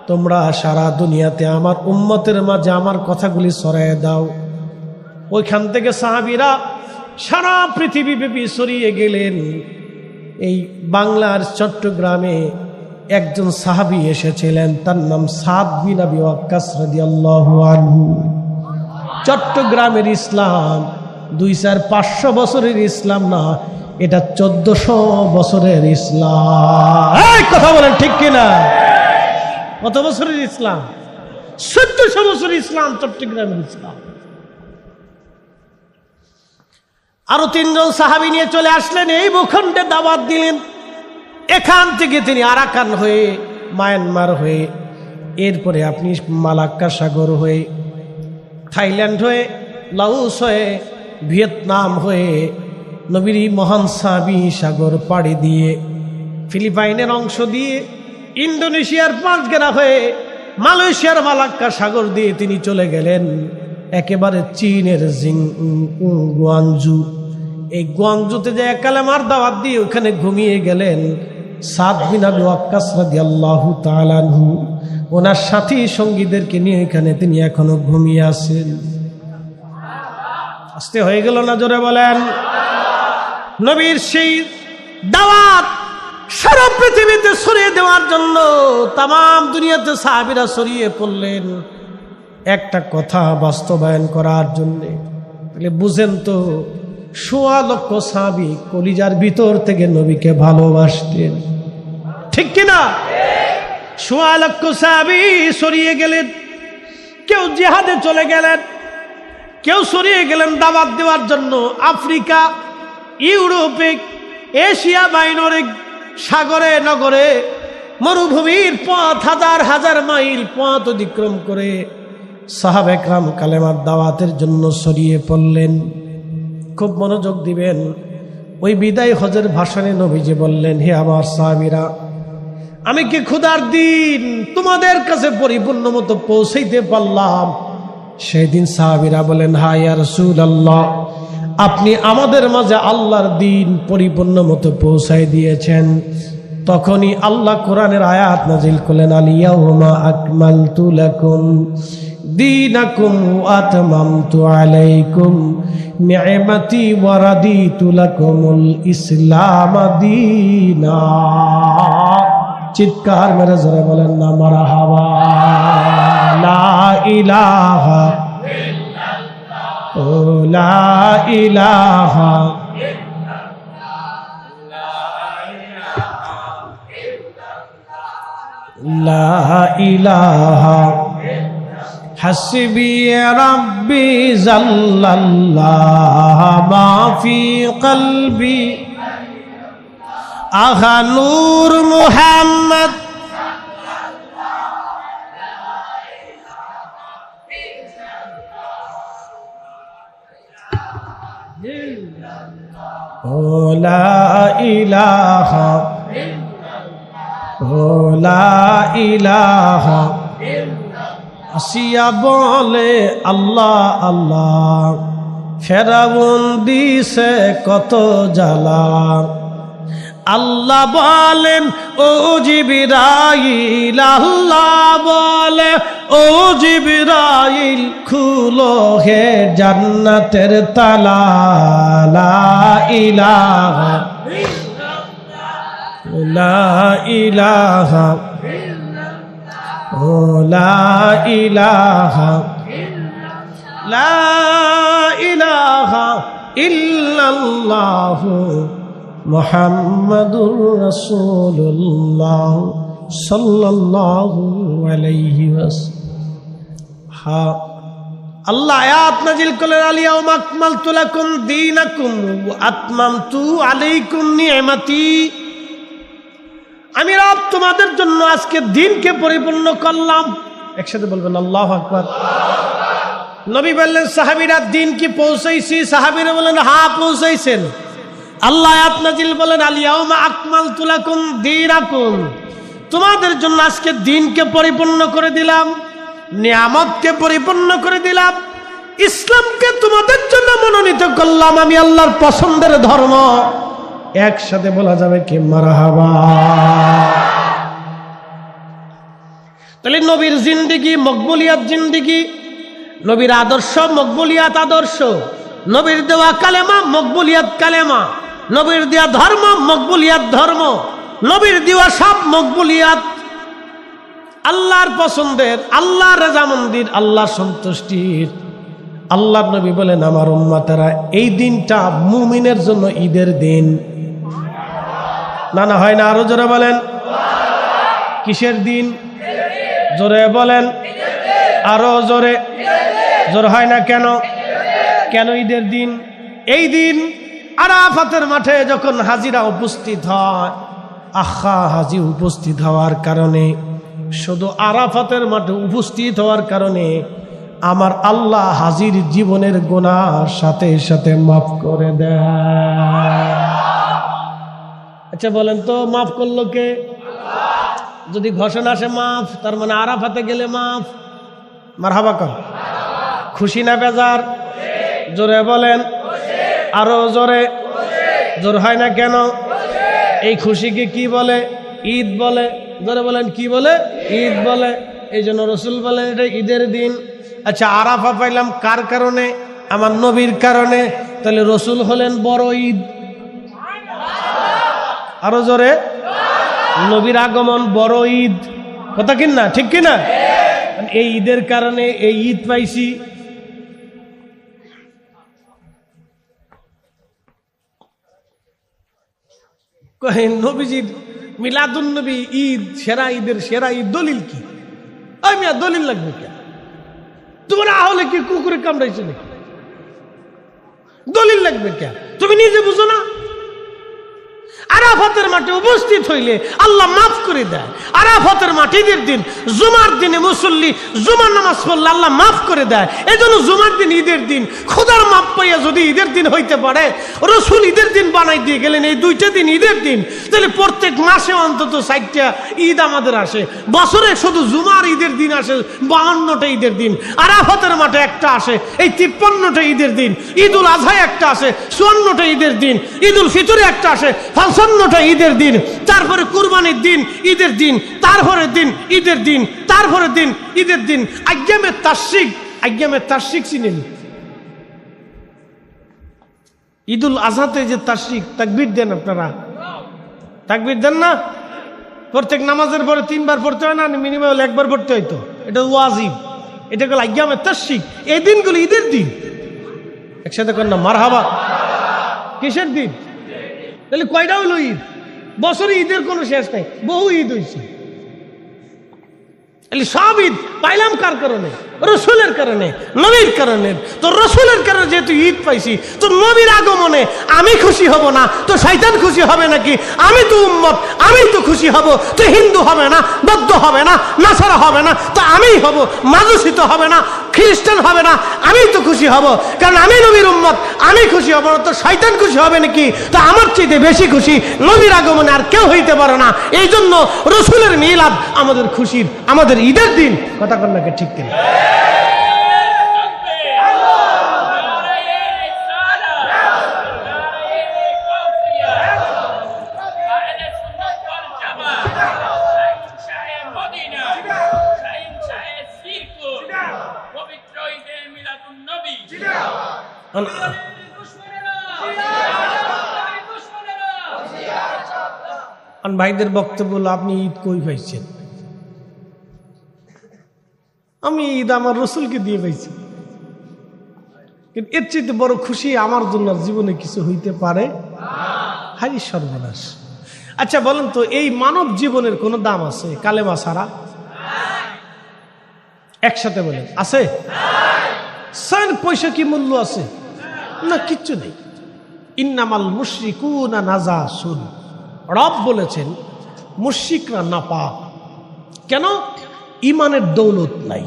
তোমরা সারা দুনিয়াতে আমার উম্মতের মাঝে আমার কথাগুলি ছড়ায় দাও। ওইখান থেকে সাহাবীরা সারা পৃথিবী ব্যাপী ছড়িয়ে গেলেন। এই বাংলার চট্টগ্রামে একজন সাহাবী এসেছিলেন, তার নাম সাদ বিন আবি ওয়াক্কাস রাদিয়াল্লাহু আনহু। চট্টগ্রামের ইসলাম ২,৫০০ বছরের ইসলাম না, এটা ১৪০০ বছরের ইসলাম। কথা বলেন ঠিক কিনা? কত বছরের ইসলাম? ১৪০০ বছরের ইসলাম, চট্টগ্রামের ইসলাম। আরো ৩ জন সাহাবী নিয়ে চলে আসলেন, এই ভূখণ্ডে দাওয়াত দিলেন। এখান থেকে তিনি আরাকান হয়ে, মায়ানমার হয়ে, এরপরে আপনি মালাক্কা সাগর হয়ে, থাইল্যান্ড হয়ে, লাওস হয়ে, ভিয়েতনাম হয়ে, নবীর মহান সাহাবী সাগর পাড়ি দিয়ে, ফিলিপাইনের অংশ দিয়ে, ইন্দোনেশিয়ার পাঁচগেরা হয়ে, মালয়েশিয়ার মালাক্কা সাগর দিয়ে তিনি চলে গেলেন একেবারে চীনের গুয়াংজু। এই গুয়াংজুতে যে কালেমার দাওয়াত দিয়ে ওখানে ঘুমিয়ে গেলেন সাদ বিন আবি ওয়াক্কাস রাদিয়াল্লাহু তাআলা আনহু। ওনার সাথী সঙ্গীদেরকে নিয়ে এখানে তিনি এখনো ঘুমিয়ে আছেন। আসতে হয়ে গেল না? জোরে বলেন। নবীর সেই দাওয়াত সারা পৃথিবীতে ছড়িয়ে দেওয়ার জন্য তাম দুনিয়াতে সাহাবীরা ছড়িয়ে পড়লেন একটা কথা বাস্তবায়ন করার জন্যে। বুঝেন তো, ১৬ লক্ষ সাহাবী কলিজার ভিতর থেকে নবীকে ভালোবাসতেন, ঠিক কিনা? ১৬ লক্ষ সাহাবী ছড়িয়ে গেলেন। কেউ জিহাদে চলে গেলেন, কেউ ছড়িয়ে গেলেন দাওয়াত দেওয়ার জন্য আফ্রিকা, ইউরোপে, এশিয়া মাইনরে, সাগরে, নগরে, মরুভূমির পথ, হাজার হাজার মাইল পথ অতিক্রম করে সাহাবা একরাম কালেমার দাওয়াতের জন্য ছড়িয়ে পড়লেন। খুব মনোযোগ দিবেন। ওই বিদায় হজের ভাষণে নবীজি বললেন, হে আমার সাহাবীরা, আমি কি ক্ষুধার দিন তোমাদের কাছে পরিপূর্ণ মতো পৌঁছাইতে পারলাম? সেদিন সাহাবীরা বলেন, হ্যাঁ ইয়া রাসূলুল্লাহ, আপনি আমাদের মাঝে আল্লাহর দিন পরিপূর্ণ মতো পৌঁছাই দিয়েছেন। তখনই আল্লাহ কোরআনের আয়াত নাজিল করলেন, আল ইয়াউমা আকমালতু লাকুম দীনাকুম ওয়া আতমামতু আলাইকুম নি'মাতি ওয়া রাদিতু লাকুমুল ইসলাম দীনা। চিৎকার মেরে জোরে বলেন না মারহাবা। লা ইলাহা ইল্লাল্লাহ, লা ইলাহা ইল্লাল্লাহ, লা ইলাহা হাসবি রাব্বি জাল্লাল্লাহ মা ফি কলবি আহা নূর মুহাম্মদ ও লা ইলাহা ও লা ইলাহা আসিয়া বলে আল্লাহ আল্লাহ, ফেরাউন দিছে কত জ্বালা। আল্লাহ বলেন ও জিবরাইল, আল্লাহ বলে ও জিবরাইল, খুলো হে জান্নাতের তালা। লা ইলাহা লা ইলাহা ও লা ইলাহা লা ইলাহা ইল্লাল্লাহু মুহাম্মাদুর রাসূলুল্লাহ সাল্লাল্লাহু আলাইহি ওয়াসাল্লাম। আল্লাহ আয়াত নাজিল করলেন, আল ইয়াউমা আকমালতু লাকুম দীনাকুম ওয়া আতমামতু আলাইকুম নি'মাতি। আমি রব তোমাদের জন্য আজকে দিনকে পরিপূর্ণ করলাম। একসাথে বলবেন আল্লাহু আকবার। নবী বললেন, সাহাবীরা দিন কি পৌঁছাইছি? সাহাবীরা বলেন, হ্যাঁ পৌঁছাইছেন। আল্লাহ আয়াত নাজিল বলেন, আল ইয়াউমা আকমালতু লাকুম দীনাকুম, তোমাদের জন্য আজকে দিনকে পরিপূর্ণ করে দিলাম, নিয়ামতকে পরিপূর্ণ করে দিলাম, ইসলামকে তোমাদের জন্য মনোনীত করলাম আমি আল্লাহর পছন্দের ধর্ম। একসাথে বলা যাবে কি মারহাবা। তাহলে নবীর জিন্দেগি মকবুলিয়াত জিন্দেগি, নবীর আদর্শ মকবুলিয়াত আদর্শ, নবীর দেওয়া কালেমা মকবুলিয়াত কালেমা, নবীর দেওয়া ধর্ম মকবুলিয়াত ধর্ম, নবীর দেওয়া সব মকবুলিয়াত আল্লাহর পছন্দের, আল্লাহর রাজামন্দির, আল্লাহর সন্তুষ্টির। আল্লাহর নবী বলেন, আমার উম্মতেরা এই দিনটা মুমিনের জন্য ঈদের দিন। না না হয় না, আরো জোরে বলেন। কিসের দিন? জোরে বলেন, আরো জোরে। জোর হয় না কেন? কেন ঈদের দিন? এই দিন আরাফাতের মাঠে যখন হাজিরা উপস্থিত হয়, আখা হাজি উপস্থিত হওয়ার কারণে, শুধু আরাফাতের মাঠে উপস্থিত হওয়ার কারণে আমার আল্লাহ হাজির জীবনের গুনাহ সাথে সাথে মাফ করে দেয়। আচ্ছা বলেন তো, মাফ করলো কে? যদি ঘোষণা আসে মাফ, তার মানে আরাফাতে গেলে মাফ। মারহাবা কর। খুশি না বেজার? জোরে বলেন, আরো জোরে। জোর হয় না কেন? এই খুশিকে কি বলে? ঈদ বলে। জোরে বলেন, কি বলে? ঈদ বলে। এই জন্য রসুল বলেন এটা ঈদের দিন। আচ্ছা, আরাফা পাইলাম কার কারণে? আমার নবীর কারণে। তাহলে রসুল হলেন বড় ঈদ। আরো জোরে। নবীর আগমন বড় ঈদ। কথা কিনা? ঠিক কিনা? এই ঈদের কারণে এই ঈদ পাইছি। নবীজির মিলাদুন নবী ঈদ, সেরা ঈদের সেরা ঈদ, দলিল কি? ওই মিয়া দলিল লাগবে কে? তোমার আহলে কি কুকুরে কামড়াইছে নাকি? দলিল লাগবে কে? তুমি নিজে বুঝো না? আরাফাতের মাঠে উপস্থিত হইলে আল্লাহ মাফ করে দেয়। আরাফাতের মাঠে ঈদের দিন, জুমার দিনে মুসল্লি জুমার নামাজ পড়লে আল্লাহ মাফ করে দেয়। এই জন্য জুমার দিন ঈদের দিন। খোদার মাফ পাইয়া যদি ঈদের দিন হইতে পারে, রসুল ঈদের দিন বানাই দিয়ে গেলেন, এই দুইটা দিন ঈদের দিন, তাহলে প্রত্যেক মাসে অন্তত 60টা ঈদ আমাদের আসে। বছরে শুধু জুমার ঈদের দিন আসে 52টা ঈদের দিন। আরাফাতের মাঠে একটা আসে, এই 53টা ঈদের দিন। ঈদুল আজহায় একটা আসে 54টা ঈদের দিন। ঈদুল ফিতরে একটা আসে 55টা ঈদের দিন। তারপরে কুরবানির দিন ঈদের দিন, তারপরে দিন ঈদের দিন, তারপরে দিন ঈদের দিন। আইয়ামে তাশরিক, আইয়ামে তাশরিক চিনেন? ঈদুল আজহাতে যে তাশরিক, তাকবীর দেন আপনারা? তাকবীর দেন না? প্রত্যেক নামাজের পরে 3 বার পড়তে হয় না? মিনিমাম 1 বার পড়তে হইতো। এটা ওয়াজিব। এটা হলো আইয়ামে তাশরিক। এই দিনগুলো ঈদের দিন। একসাথে করেন না মারহাবা। কিসের দিন? তাহলে কয়টা হইল ঈদ? বছরে ঈদের কোনো শেষ নাই, বহু ঈদ হয়েছে। সব ঈদ পাইলাম কার কারণে? রসুলের কারণে, নবীর কারণে। তো রসুলের কারণে যেহেতু ঈদ পাইছি, তো নবীর আগমনে আমি খুশি হব না তো শয়তান খুশি হবে নাকি? আমি তো উম্মত, আমি তো খুশি হব। তো হিন্দু হবে না, বৌদ্ধ হবে না, নাসারা হবে না, তো আমিই হব। মাজুসি তো হবে না, খ্রিস্টান হবে না, আমি তো খুশি হব, কারণ আমি নবীর উম্মত। আমি খুশি হব না তো শয়তান খুশি হবে নাকি? তো আমার চাইতে বেশি খুশি নবীর আগমনে আর কেউ হইতে পারে না। এই জন্য রসুলের মিলাদ আমাদের খুশির, আমাদের ঈদের দিন। কথা কন্যাকে ঠিক কিনা? ভাইদের বক্তব্য হলো, আপনি ঈদ কই পাইছেন? আমি ঈদ আমার রসুলকে দিয়ে পাইছি। কিন্তু এর চেয়ে বড় খুশি আমার জন্য জীবনে কিছু হইতে পারে? হাই সর্বনাশ। আচ্ছা বলেন তো, এই মানব জীবনের কোনো দাম আছে কালেমা ছাড়া? একসাথে বলেন, আছে? পয়সা কি মূল্য আছে? না, কিচ্ছু নেই। ইন্নামাল মুশরিকুনা নাজাসুন। রব বলেছেন মুশরিকরা নাপাক। কেন? ইমানের দৌলত নাই।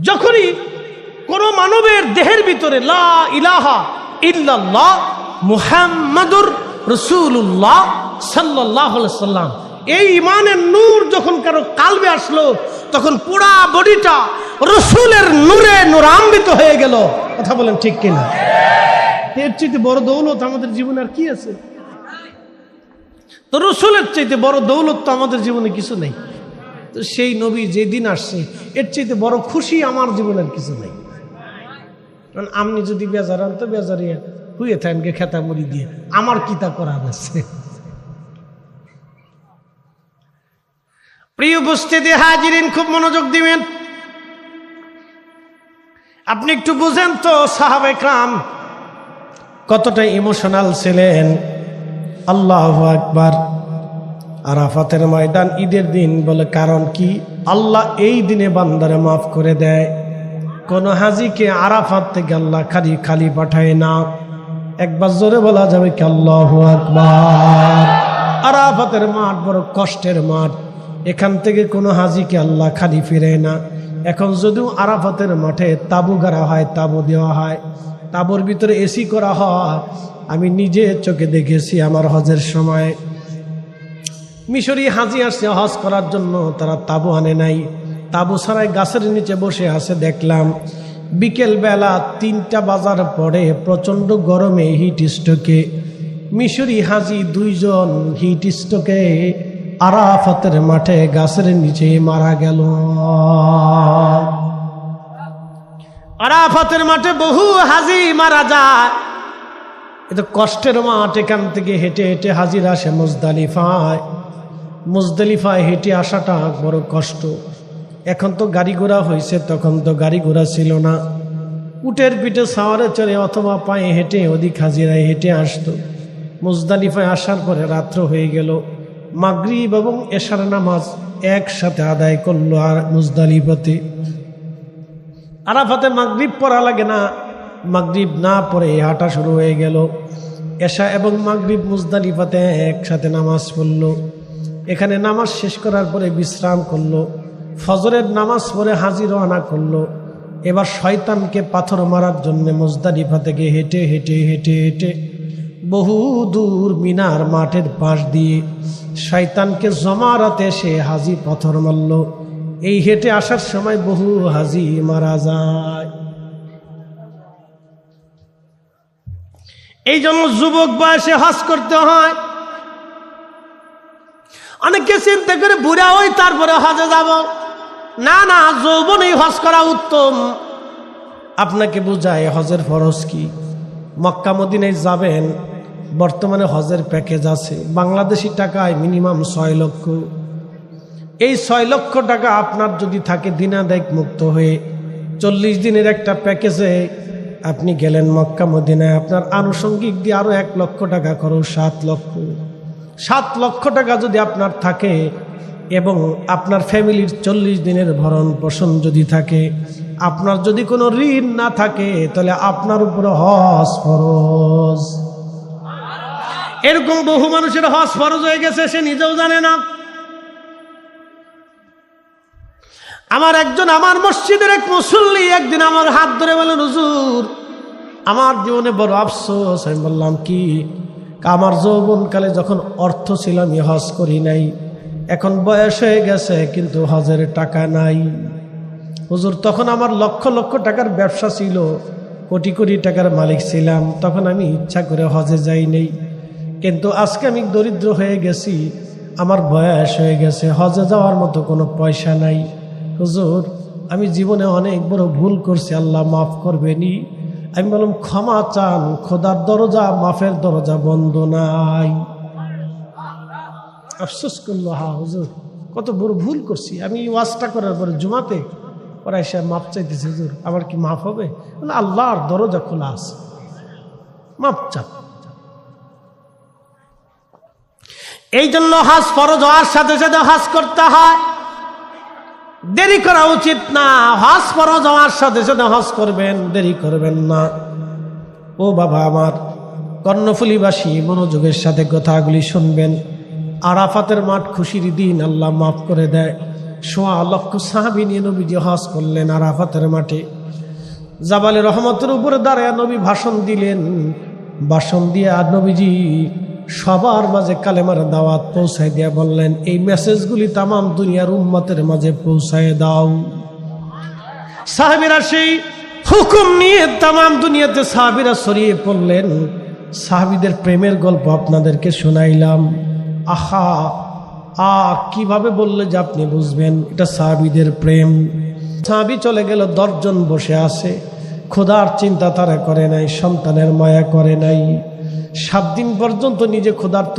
যখনই কোন মানবের দেহের ভিতরে লা ইলাহা ইল্লাল্লাহ মুহাম্মাদুর রাসূলুল্লাহ সাল্লাল্লাহু আলাইহি সাল্লাম, এই ইমানের নূর যখন কারো কালবে আসলো, তখন পুরা বডিটা রসুলের নূরে নূরান্বিত হয়ে গেল। কথা বলেন ঠিক কিনা? এর চাইতে বড় দৌলত আমাদের জীবনে আর কি আছে? তো রসুলের চাইতে বড় দৌলত তো আমাদের জীবনে কিছু নেই। তো সেই নবী যেদিন আসছে, এর চাইতে বড় খুশি আমার জীবনের কিছু নেই। কারণ আপনি যদি বেজার হন তো বেজারিয়া হুয়ে থাকেন খেতা মুড়ি দিয়ে, আমার কি তা করার আছে? প্রিয় উপস্থিতি হাজিরিন, খুব মনোযোগ দিবেন। আপনি একটু বুঝেন তো সাহাবে کرام কতটা ইমোশনাল ছিলেন। আল্লাহু আকবার। আরাফাতের ময়দান ঈদের দিন বলে, কারণ কি? আল্লাহ এই দিনে বান্দারে মাফ করে দেয়। কোন হাজিকে আরাফাত থেকে আল্লাহ খালি খালি পাঠায় না। একবার জোরে বলা যাবে কি আল্লাহু আকবার। আরাফাতের মাঠ বড় কষ্টের মাঠ, এখান থেকে কোনো হাজিকে আল্লাহ খালি ফিরে না। এখন যদিও আরাফাতের মাঠে তাবু গাড়া হয়, তাবু দেওয়া হয়, তাবুর ভিতরে এসি করা হয়। আমি নিজে চোখে দেখেছি আমার হজের সময়। মিশরি হাজি আসছে হজ করার জন্য, তারা তাবু আনে নাই, তাবু ছাড়াই গাছের নিচে বসে আছে দেখলাম। বিকেল বেলা 3টা বাজার পরে প্রচন্ড গরমে হিট স্ট্রোকে মিশরি হাজি 2 জন হিট স্ট্রোকে আরাফাতের মাঠে গাছের নিচে মারা গেল। আরাফাতের মাঠে বহু হাজি মারা যায়। এটা কষ্টের মাঠ। এখান থেকে হেঁটে হেঁটে হাজিরা আসে মুজদালিফায়। মুজদালিফায় হেঁটে আসাটা বড় কষ্ট। এখন তো গাড়ি ঘোড়া হয়েছে, তখন তো গাড়ি ঘোড়া ছিল না। উটের পিঠে সাওয়ারে চড়ে অথবা পায়ে হেঁটে অধিক হাজিরায় হেঁটে আসতো। মুজদালিফায় আসার পরে রাত্র হয়ে গেল। মাগরিব এবং এশার নামাজ একসাথে আদায় করলো। আর মুজদালিফাতে আরাফাতে মাগরিব পড়া লাগে না, মাগরিব না পড়ে হাঁটা শুরু হয়ে গেল। এশা এবং মাগরিব মুজদালিফাতে একসাথে নামাজ পড়লো। এখানে নামাজ শেষ করার পরে বিশ্রাম করলো। ফজরের নামাজ পড়ে হাজির রওনা করলো। এবার শয়তানকে পাথর মারার জন্য মুজদালিফা থেকে হেঁটে হেঁটে হেঁটে হেঁটে বহু দূর মিনার মাঠের পাশ দিয়ে শয়তানকে জমারাতে সে হাজি পাথর মারল। এই হেঁটে আসার সময় বহু হাজি মারা যায়। এই জন্য যুবক বয়সে হজ করতে হয়। অনেকে চিন্তা করে বুড়া হই তারপরে হজে যাব। না না, যৌবনেই হজ করা উত্তম। আপনাকে বুঝায় হজের ফরজ কি। মক্কা মদিনায় যাবেন, বর্তমানে হজের প্যাকেজ আছে বাংলাদেশি টাকায় মিনিমাম 6 লক্ষ। এই 6 লক্ষ টাকা আপনার যদি থাকে দিনাদায়ক মুক্ত হয়ে 40 দিনের একটা প্যাকেজে আপনি গেলেন মক্কা মদিনায়, আপনার আনুষঙ্গিক দিয়ে আরো 1 লক্ষ টাকা খরচ, 7 লক্ষ। 7 লক্ষ টাকা যদি আপনার থাকে এবং আপনার ফ্যামিলির 40 দিনের ভরণ পোষণ যদি থাকে, আপনার যদি কোনো ঋণ না থাকে, তাহলে আপনার উপরে হজ ফরজ। এরকম বহু মানুষের হজ ফরজ হয়ে গেছে, সে নিজেও জানে না। আমার মসজিদের এক মুসল্লি একদিন আমার হাত ধরে বলেন, হুজুর আমার জীবনে বড় আফসোস। আমি বললাম কি? আমার যৌবনকালে যখন অর্থ ছিল আমি হজ করি নাই, এখন বয়স হয়ে গেছে কিন্তু হজের টাকা নাই। হুজুর তখন আমার লক্ষ লক্ষ টাকার ব্যবসা ছিল, কোটি কোটি টাকার মালিক ছিলাম, তখন আমি ইচ্ছা করে হজে যাই নাই। কিন্তু আজকে আমি দরিদ্র হয়ে গেছি, আমার বয়স হয়ে গেছে, হজে যাওয়ার মতো কোনো পয়সা নাই। হুজুর আমি জীবনে অনেক বড় ভুল করছি, আল্লাহ মাফ করবেনি। আমি বললাম ক্ষমা চান, খোদার দরজা মাফের দরজা বন্ধ নাই। আফসোস করলো, হা হুজুর কত বড় ভুল করছি। আমি ওয়াজটা করার পরে জুমাতে ওরা এসে মাফ চাইতেছে, হুজুর আমার কি মাফ হবে? আল্লাহর দরজা খোলা আছে, মাফ চান। এই জন্য হজ ফরজ হওয়ার সাথে সাথে হজ করতে হয়, দেরি করা উচিত না। হজ ফরজ হওয়ার সাথে সাথে হজ করবেন, দেরি করবেন না। ও বাবা আমার, কর্ণফুলীবাসী মনোযোগের সাথে কথাগুলি শুনবেন। আরাফাতের মাঠ খুশির দিন, আল্লাহ মাফ করে দেয়। ১.৫ লক্ষ সাহাবী নিয়ে নবীজি হজ করলেন আরাফাতের মাঠে। জাবালে রহমতের উপরে দাঁড়ায় নবী ভাষণ দিলেন। ভাষণ দিয়ে আর নবীজি সবার মাঝে কালেমার দাওয়াত পৌঁছায় দিয়া বললেন, এই মেসেজগুলি তাম দুনিয়ার উম্মতের মাঝে পৌঁছায় দাও। সাহাবীরা সেই হুকুম নিয়ে তাম দুনিয়াতে সাহাবীরা ছড়িয়ে পড়লেন। সাহাবীদের প্রেমের গল্প আপনাদেরকে শোনাইলাম। আহা কিভাবে বললে যে আপনি বুঝবেন এটা সাহাবীদের প্রেম। সাহাবী চলে গেল, 10 জন বসে আছে, খোদার চিন্তা তারা করে নাই, সন্তানের মায়া করে নাই। 7 দিন পর্যন্ত নিজে ক্ষুধার্ত,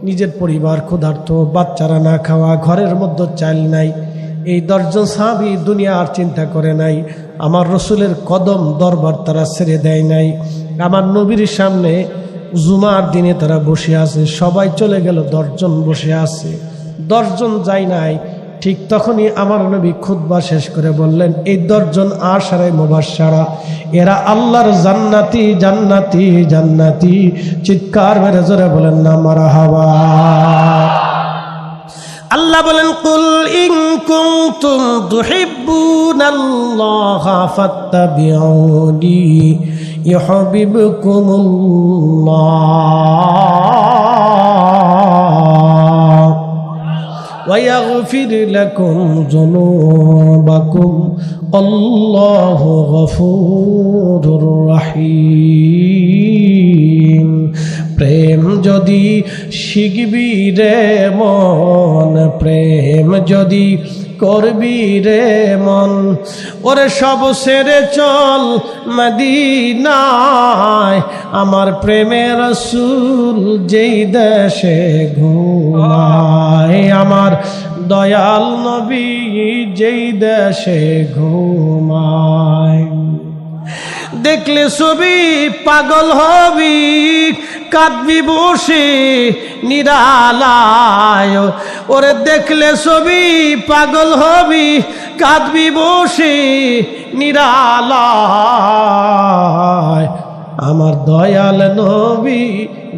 নিজের পরিবার ক্ষুধার্ত, বাচ্চারা না খাওয়া, ঘরের মধ্যে চাল নাই। এই 10 জন সাহাবী দুনিয়া আর চিন্তা করে নাই। আমার রসুলের কদম দরবার তারা ছেড়ে দেয় নাই। আমার নবীর সামনে জুমার দিনে তারা বসে আছে। সবাই চলে গেল, 10 জন বসে আছে, 10 জন যায় নাই। ঠিক তখনই আমার নবী খুতবা শেষ করে বললেন, এই 10 জন আশারায়ে মুবাশশারা, এরা আল্লাহর জান্নাতি জান্নাতি জান্নাতি। চিৎকার মেরে জোরে বলেন না মারহাবা। আল্লাহ বলেন, কুল ইন কুনতুম তুহিব্বুনাল্লাহা ফাত্তাবিউনি ইউহিব্বুকুমুল্লাহ ويغفر لكم ذنوبكم الله غفور رحيم। প্রেম যদি শিখবি রে মন, প্রেম যদি করবি রে মন, ওরে সব ছেড়ে চল মদিনায়। আমার প্রেমের রাসূল যেই দেশে ঘুমায়, আমার দয়াল নবী যেই দেশে ঘুমায়। দেখলে ছবি পাগল হবি, কাঁদবি বসে নিরালায়। ওরে দেখলে ছবি পাগল হবি, কাঁদবি বসে নিরালায়। আমার দয়াল নবী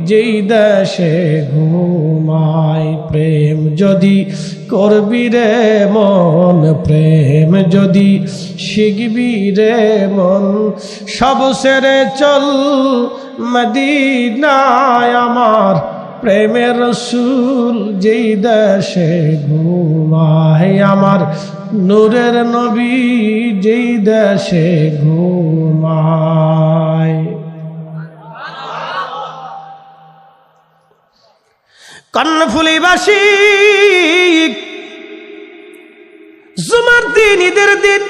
যেই দেশে ঘুমায়। প্রেম যদি করবি রে মন, প্রেম যদি শিখবি রে মন, সব ছেড়ে চল মদিনায়। আমার প্রেমের রাসূল যেই দেশে ঘুমায়, আমার নূরের নবী যেই দেশে ঘুমায়। কর্ণফুলীবাসী জুমার দিন, ঈদের দিন,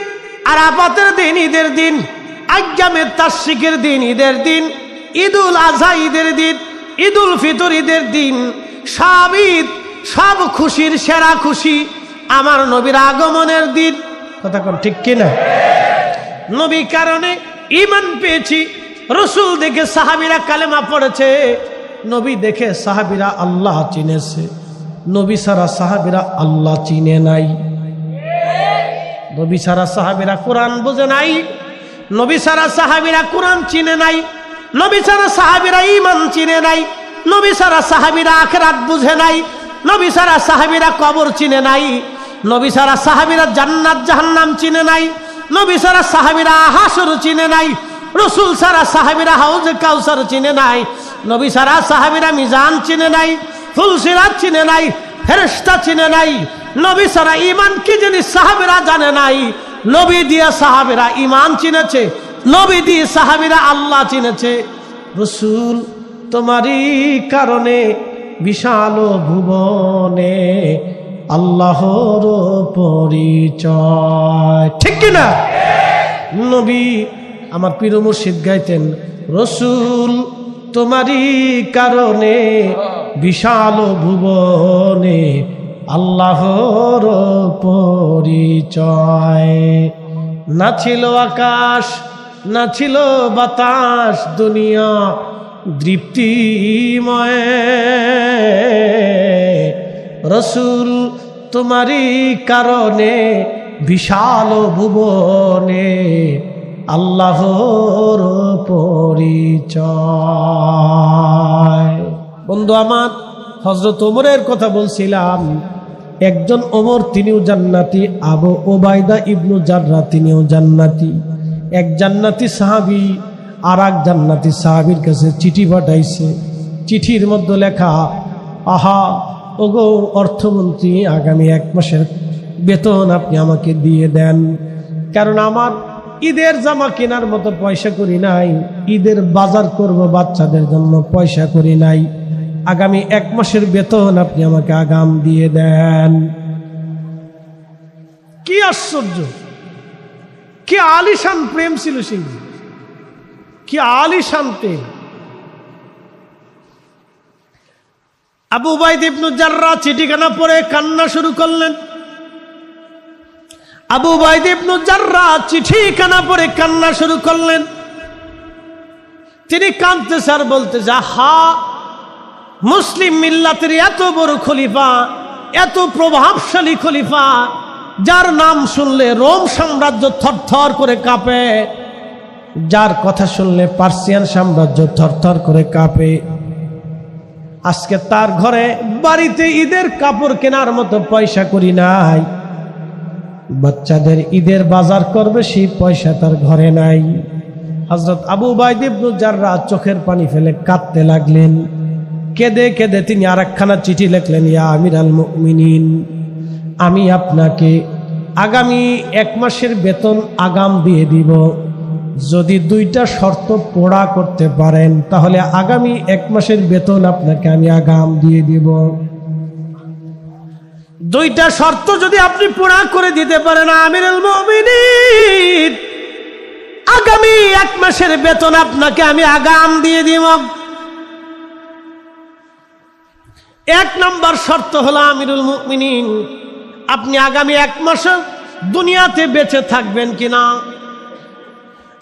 আরাফাতের দিন, ঈদের দিন, আইয়ামে তাশরিকের দিন, ঈদের দিন, ঈদুল আযহা ঈদের দিন, ঈদুল ফিতর ঈদের দিন, সব ঈদ, সব খুশির সেরা খুশি আমার নবীর আগমনের দিন। কথা কোন ঠিক কিনা? নবী কারণে ঈমান পেয়েছি, রসুল দেখে সাহাবীরা কালেমা পড়েছে, নবী দেখে সাহাবীরা আল্লাহ চিনেছে। নবী ছাড়া সাহাবীরা আল্লাহ চিনে নাই, নবী ছাড়া সাহাবীরা কোরআন বোঝে নাই, নবী ছাড়া সাহাবীরা কোরআন চিনে নাই, নবী ছাড়া সাহাবীরা ঈমান চিনে নাই, নবী ছাড়া সাহাবীরা আখিরাত বুঝে নাই, নবী ছাড়া সাহাবীরা কবর চিনে নাই, নবী ছাড়া সাহাবীরা জান্নাত জাহান্নাম চিনে নাই, নবী ছাড়া সাহাবীরা হাসর চিনে নাই, রাসূল ছাড়া সাহাবীরা হাউজে কাউসার চিনে নাই, নবী ছাড়া সাহাবীরা মিজান চিনে নাই, ফুলসিরাত চিনে নাই, ফেরেশতা চিনে নাই, নবী ছাড়া ঈমান কি জিনিস সাহাবীরা জানে নাই। নবী দিয়ে সাহাবীরা ঈমান চিনেছে, নবী দিয়ে সাহাবীরা আল্লাহ চিনেছে। রাসূল তোমারই কারণে বিশাল ভুবনে আল্লাহর পরিচয়, ঠিক কিনা? নবী আমার পীর মুর্শিদ গাইতেন, রাসূল তোমারই কারণে বিশাল ভুবনে আল্লাহর পরিচয়। না ছিল আকাশ না ছিল বাতাস, দুনিয়া দীপ্তিময়, রাসূল তোমারই কারণে বিশাল ভুবনে আল্লাহর পরিচয়। বন্ধু আমার, হযরত ওমরের কথা বলছিলাম, একজন ওমর তিনিও জান্নাতি, আবু ওবায়দা ইবনু জাররাহ তিনিও জান্নাতি। এক জান্নাতি সাহাবী আর এক জান্নাতি সাহাবীর কাছে চিঠি পাঠাইছে। চিঠির মধ্যে লেখা, আহা ওগো অর্থমন্ত্রী, আগামী 1 মাসের বেতন আপনি আমাকে দিয়ে দেন, কারণ আমার ঈদের জামা কেনার মতো পয়সা করি নাই, ঈদের বাজার করব বাচ্চাদের জন্য পয়সা করি নাই, আগামী 1 মাসের বেতন আপনি আমাকে আগাম দিয়ে দেন। কি আশ্চর্য, কি আলিশান প্রেম ছিল সেই, কি আলিশান প্রেম। আবু উবাইদা ইবনু জাররাহ চিঠিখানা পড়ে কান্না শুরু করলেন। আবু উবাইদা ইবনু জাররাহ চিঠিখানা পড়ে কান্না শুরু করলেন। তিনি কাঁদতেছে আর বলতেছে, হা মুসলিম মিল্লাতের এত বড় খলিফা, এত প্রভাবশালী খলিফা, যার নাম শুনলে রোম সাম্রাজ্য থরথর করে কাঁপে, যার কথা শুনলে পার্সিয়ান সাম্রাজ্য থরথর করে কাঁপে, আজকে তার ঘরে বাড়িতে ঈদের কাপড় কেনার মতো পয়সা করি নাই, বাচ্চাদের ঈদের বাজার করবে সেই পয়সা তার ঘরে নাই। হযরত আবু উবাইদা ইবনু জাররাহ চোখের পানি ফেলে কাঁদতে লাগলেন। কেঁদে কেঁদে তিনি আরেকখানা চিঠি লিখলেন, ইয়া আমিরাল মুমিনিন, আমি আপনাকে আগামী 1 মাসের বেতন আগাম দিয়ে দিব, যদি 2টা শর্ত পুরা করতে পারেন তাহলে আগামী 1 মাসের বেতন আপনাকে আমি আগাম দিয়ে দিব। 2টা শর্ত যদি আপনি পুরা করে দিতে পারেন আমিরুল মুমিনিন, আগামী 1 মাসের বেতন আপনাকে আমি আগাম দিয়ে দিব। 1 নম্বর শর্ত হলো আমিরুল মুমিনিন, আপনি আগামী 1 মাস দুনিয়াতে বেঁচে থাকবেন কিনা,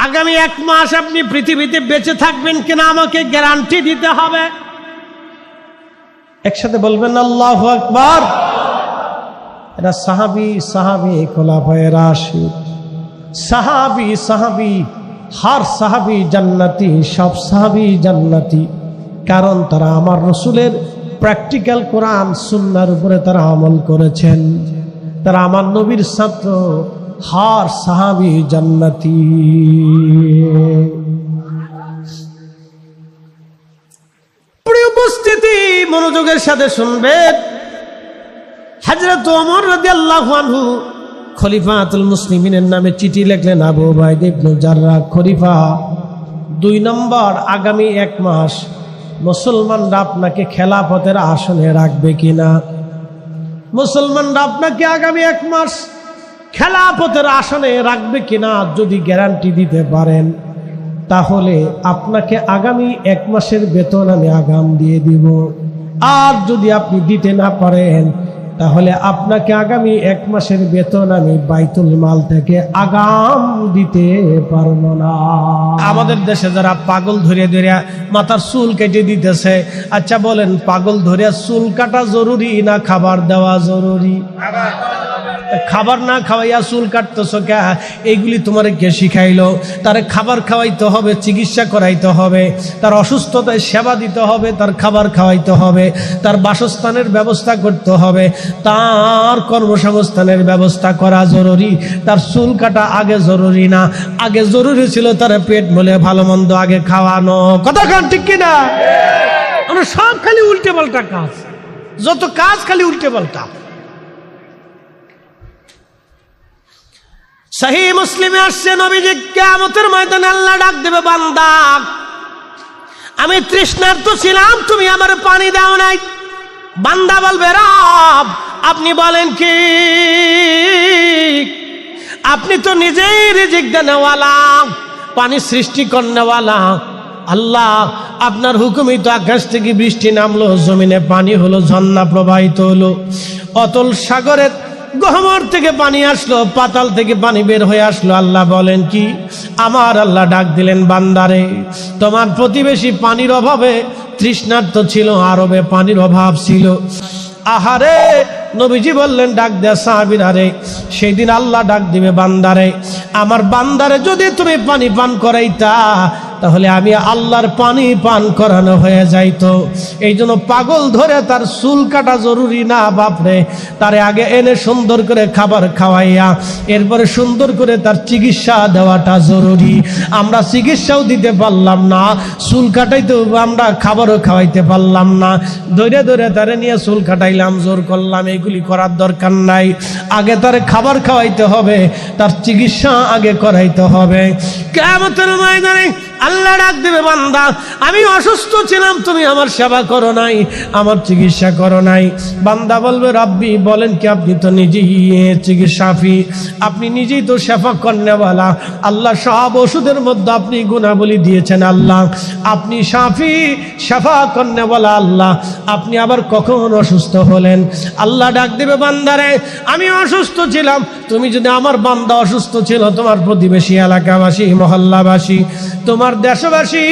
আগামী 1 মাস আপনি পৃথিবীতে বেঁচে থাকবেন কিনা আমাকে গ্যারান্টি দিতে হবে। একসাথে বলবেন আল্লাহু আকবার। এরা সাহাবী খোলাফায়ে রাশিদ, সাহাবী হার সাহাবী জান্নাতি, সব সাহাবী জান্নাতি, কারণ তারা আমার রাসূলের প্র্যাকটিক্যাল কোরআন সুন্নাহর উপরে তারা আমল করেছেন, তারা আমার নবীর ছাত্র, হার সাহাবী জান্নাতি। প্রিয় উপস্থিতি, মনোযোগের সাথে শুনবেন। হযরত ওমর রাদিয়াল্লাহু আনহু খলিফাতুল মুসলিমিনের নামে চিঠি লিখলেন, আবু উবাইদা ইবনু জাররাহ খলিফা, 2 নম্বর, আগামী 1 মাস মুসলমানরা আপনাকে খেলাফতের আসনে রাখবে কিনা, মুসলমানরা আপনাকে আগামী 1 মাস খেলাফতের আসনে রাখবে কিনা, যদি গ্যারান্টি দিতে পারেন তাহলে আপনাকে আগামী 1 মাসের বেতন আমি আগাম দিয়ে দিব, আর যদি আপনি দিতে না পারেন তাহলে আপনাকে আগামী 1 মাসের বেতন আমি বাইতুল মাল থেকে আগাম দিতে পারবো না। আমাদের দেশে যারা পাগল ধরে ধরে মাথার চুল কেটে দিতেছে, আচ্ছা বলেন, পাগল ধরে চুল কাটা জরুরি না খাবার দেওয়া জরুরি? খাবার না খাওয়াইয়া চুল কাটতেছ কে? এইগুলি তোমার কে শিখাইলো? তার খাবার খাওয়াইতে হবে, চিকিৎসা করাইতে হবে, তার অসুস্থতায় সেবা দিতে হবে, তার খাবার খাওয়াইতে হবে, তার বাসস্থানের ব্যবস্থা করতে হবে, তার কর্মসংস্থানের ব্যবস্থা করা জরুরি। তার চুল কাটা আগে জরুরি না, আগে জরুরি ছিল তার পেট বলে ভালো মন্দ আগে খাওয়ানো। কথা কান ঠিক কিনা? আমরা সব খালি উল্টে পাল্টা কাজ, যত কাজ খালি উল্টে পাল্টা। সহিহ মুসলিমে আসছে, নবীজি কিয়ামতের ময়দানে আল্লাহ ডাক দেবে, বান্দা আমি তৃষ্ণার্ত ছিলাম, তুমি আমার পানি দাও নাই। বান্দা বলবে, রব আপনি বলেন কি? আপনি তো নিজেই রিজিক দেনেওয়ালা, পানি সৃষ্টি করনেওয়ালা। আল্লাহ আপনার হুকুমই তো আকাশ থেকে বৃষ্টি নামলো, জমিনে পানি হলো, ঝর্ণা প্রবাহিত হলো, অতল সাগরের গহ্বর থেকে পানি আসলো, পাতাল থেকে পানি বের হয়ে আসলো। আল্লাহ বলেন কি? আমার আল্লাহ ডাক দিলেন, বান্দারে তোমার প্রতিবেশী পানির অভাবে তৃষ্ণার্ত ছিল, আরবে পানির অভাব ছিল। আহারে নবীজি বললেন, ডাক দেয়া সাহাবীরা রে, সেই দিন আল্লাহ ডাক দিবে, বান্দারে আমার বান্দারে যদি তুমি পানি পান করাইতা তাহলে আমি আল্লাহর পানি পান করানো হয়ে যাইতো। এই জন্য পাগল ধরে তার চুল কাটা জরুরি না বাপরে, তারে আগে এনে সুন্দর করে খাবার খাওয়াইয়া এরপরে সুন্দর করে তার চিকিৎসা দেওয়াটা জরুরি। আমরা চিকিৎসাও দিতে পারলাম না, চুল কাটাইতেও আমরা খাবারও খাওয়াইতে পারলাম না, ধরে ধরে তারে নিয়ে চুল কাটাইলাম, জোর করলাম, এগুলি করার দরকার নাই। আগে তারে খাবার খাওয়াইতে হবে, তার চিকিৎসা আগে করাইতে হবে। কিয়ামতের ময়দানে আল্লাহ ডাক দেবে, বান্দা আমি অসুস্থ ছিলাম, তুমি আমার সেবা করো নাই, আমার চিকিৎসা করো নাই। বান্দা বলবে, রাব্বি বলেন কি? আপনি তো নিজেই চিকিৎসাফি, আপনি নিজেই তো শেফা করনেওয়ালা। আল্লাহ সব ওষুধের মধ্যে আপনি গুণাবলী দিয়েছেন। আল্লাহ আপনি শাফি, শেফা করনেওয়ালা। আল্লাহ আপনি আবার কখন অসুস্থ হলেন? আল্লাহ ডাক দেবে, বান্দারে আমি অসুস্থ ছিলাম, তুমি যদি আমার বান্দা অসুস্থ ছিল, তোমার প্রতিবেশী এলাকাবাসী, মহল্লাবাসী, তোমার দেশবাসী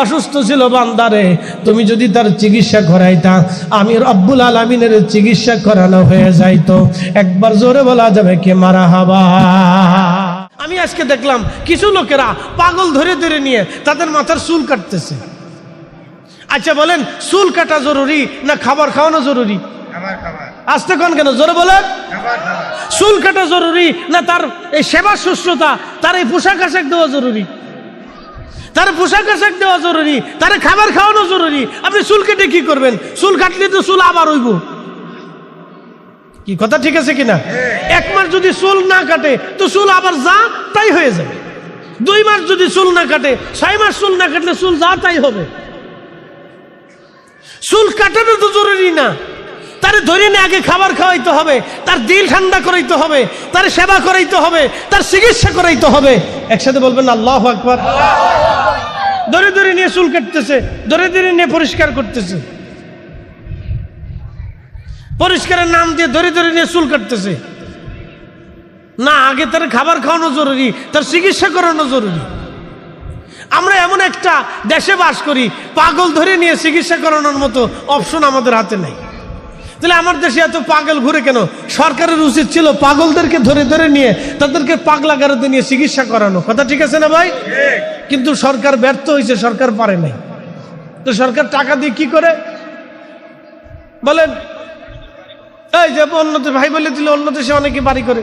অসুস্থ ছিল, বান্দারে তুমি যদি তার চিকিৎসা করাইতা, আমি রব্বুল আলামিনের চিকিৎসা করানো হয়ে যাইতো। একবার জোরে বলা যাবে কি মারহাবা? আমি আজকে দেখলাম কিছু লোকেরা পাগল ধরে ধরে নিয়ে তাদের মাথার চুল কাটতেছে। আচ্ছা বলেন, চুল কাটা জরুরি না খাবার খাওয়ানো জরুরি? আসতে কোন কেন, জোরে বলেন। চুল কাটা জরুরি না তার এই সেবা শুশ্রূষা, তার এই পোশাক আশাক দেওয়া জরুরি? তার পোশাক আশাক দেওয়া জরুরি, তার খাবার খাওয়ানো জরুরি। আপনি চুল কেটে কি করবেন? চুল কাটলে তো চুল আবার হইব। কি কথা ঠিক আছে কিনা? 1 মাস যদি চুল না কাটে তো চুল আবার যা তাই হয়ে যাবে। 2 মাস যদি চুল না কাটে, 6 মাস চুল না কাটলে চুল যা তাই হবে। চুল কাটানো তো জরুরি না, তার ধরে নিয়ে আগে খাবার খাওয়াইতে হবে, তার দিল ঠান্ডা করাইতে হবে, তার সেবা করাইতে হবে, তার চিকিৎসা করাইতে হবে। একসাথে বলবেন আল্লাহু আকবার। ধরে ধরে নিয়ে চুল কাটতেছে, ধরে ধরে নিয়ে পরিষ্কার করতেছে, পরিষ্কারের নাম দিয়ে ধরে ধরে নিয়ে চুল কাটতেছে না। আগে তার খাবার খাওয়ানো জরুরি, তার চিকিৎসা করানো জরুরি। আমরা এমন একটা দেশে বাস করি, পাগল ধরে নিয়ে চিকিৎসা করানোর মতো অপশন আমাদের হাতে নাই। তাহলে আমার দেশে এত পাগল ঘুরে কেন? সরকারের উচিত ছিল পাগলদেরকে ধরে ধরে নিয়ে তাদেরকে পাগলাগারদে নিয়ে চিকিৎসা করানো। কথা ঠিক আছে না ভাই? কিন্তু সরকার ব্যর্থ হয়েছে, সরকার পারে নাই। তো সরকার টাকা দিয়ে কি করে বলেন? এই যে অন্য ভাই বলে দিলে, অন্য দেশে অনেকে বাড়ি করে,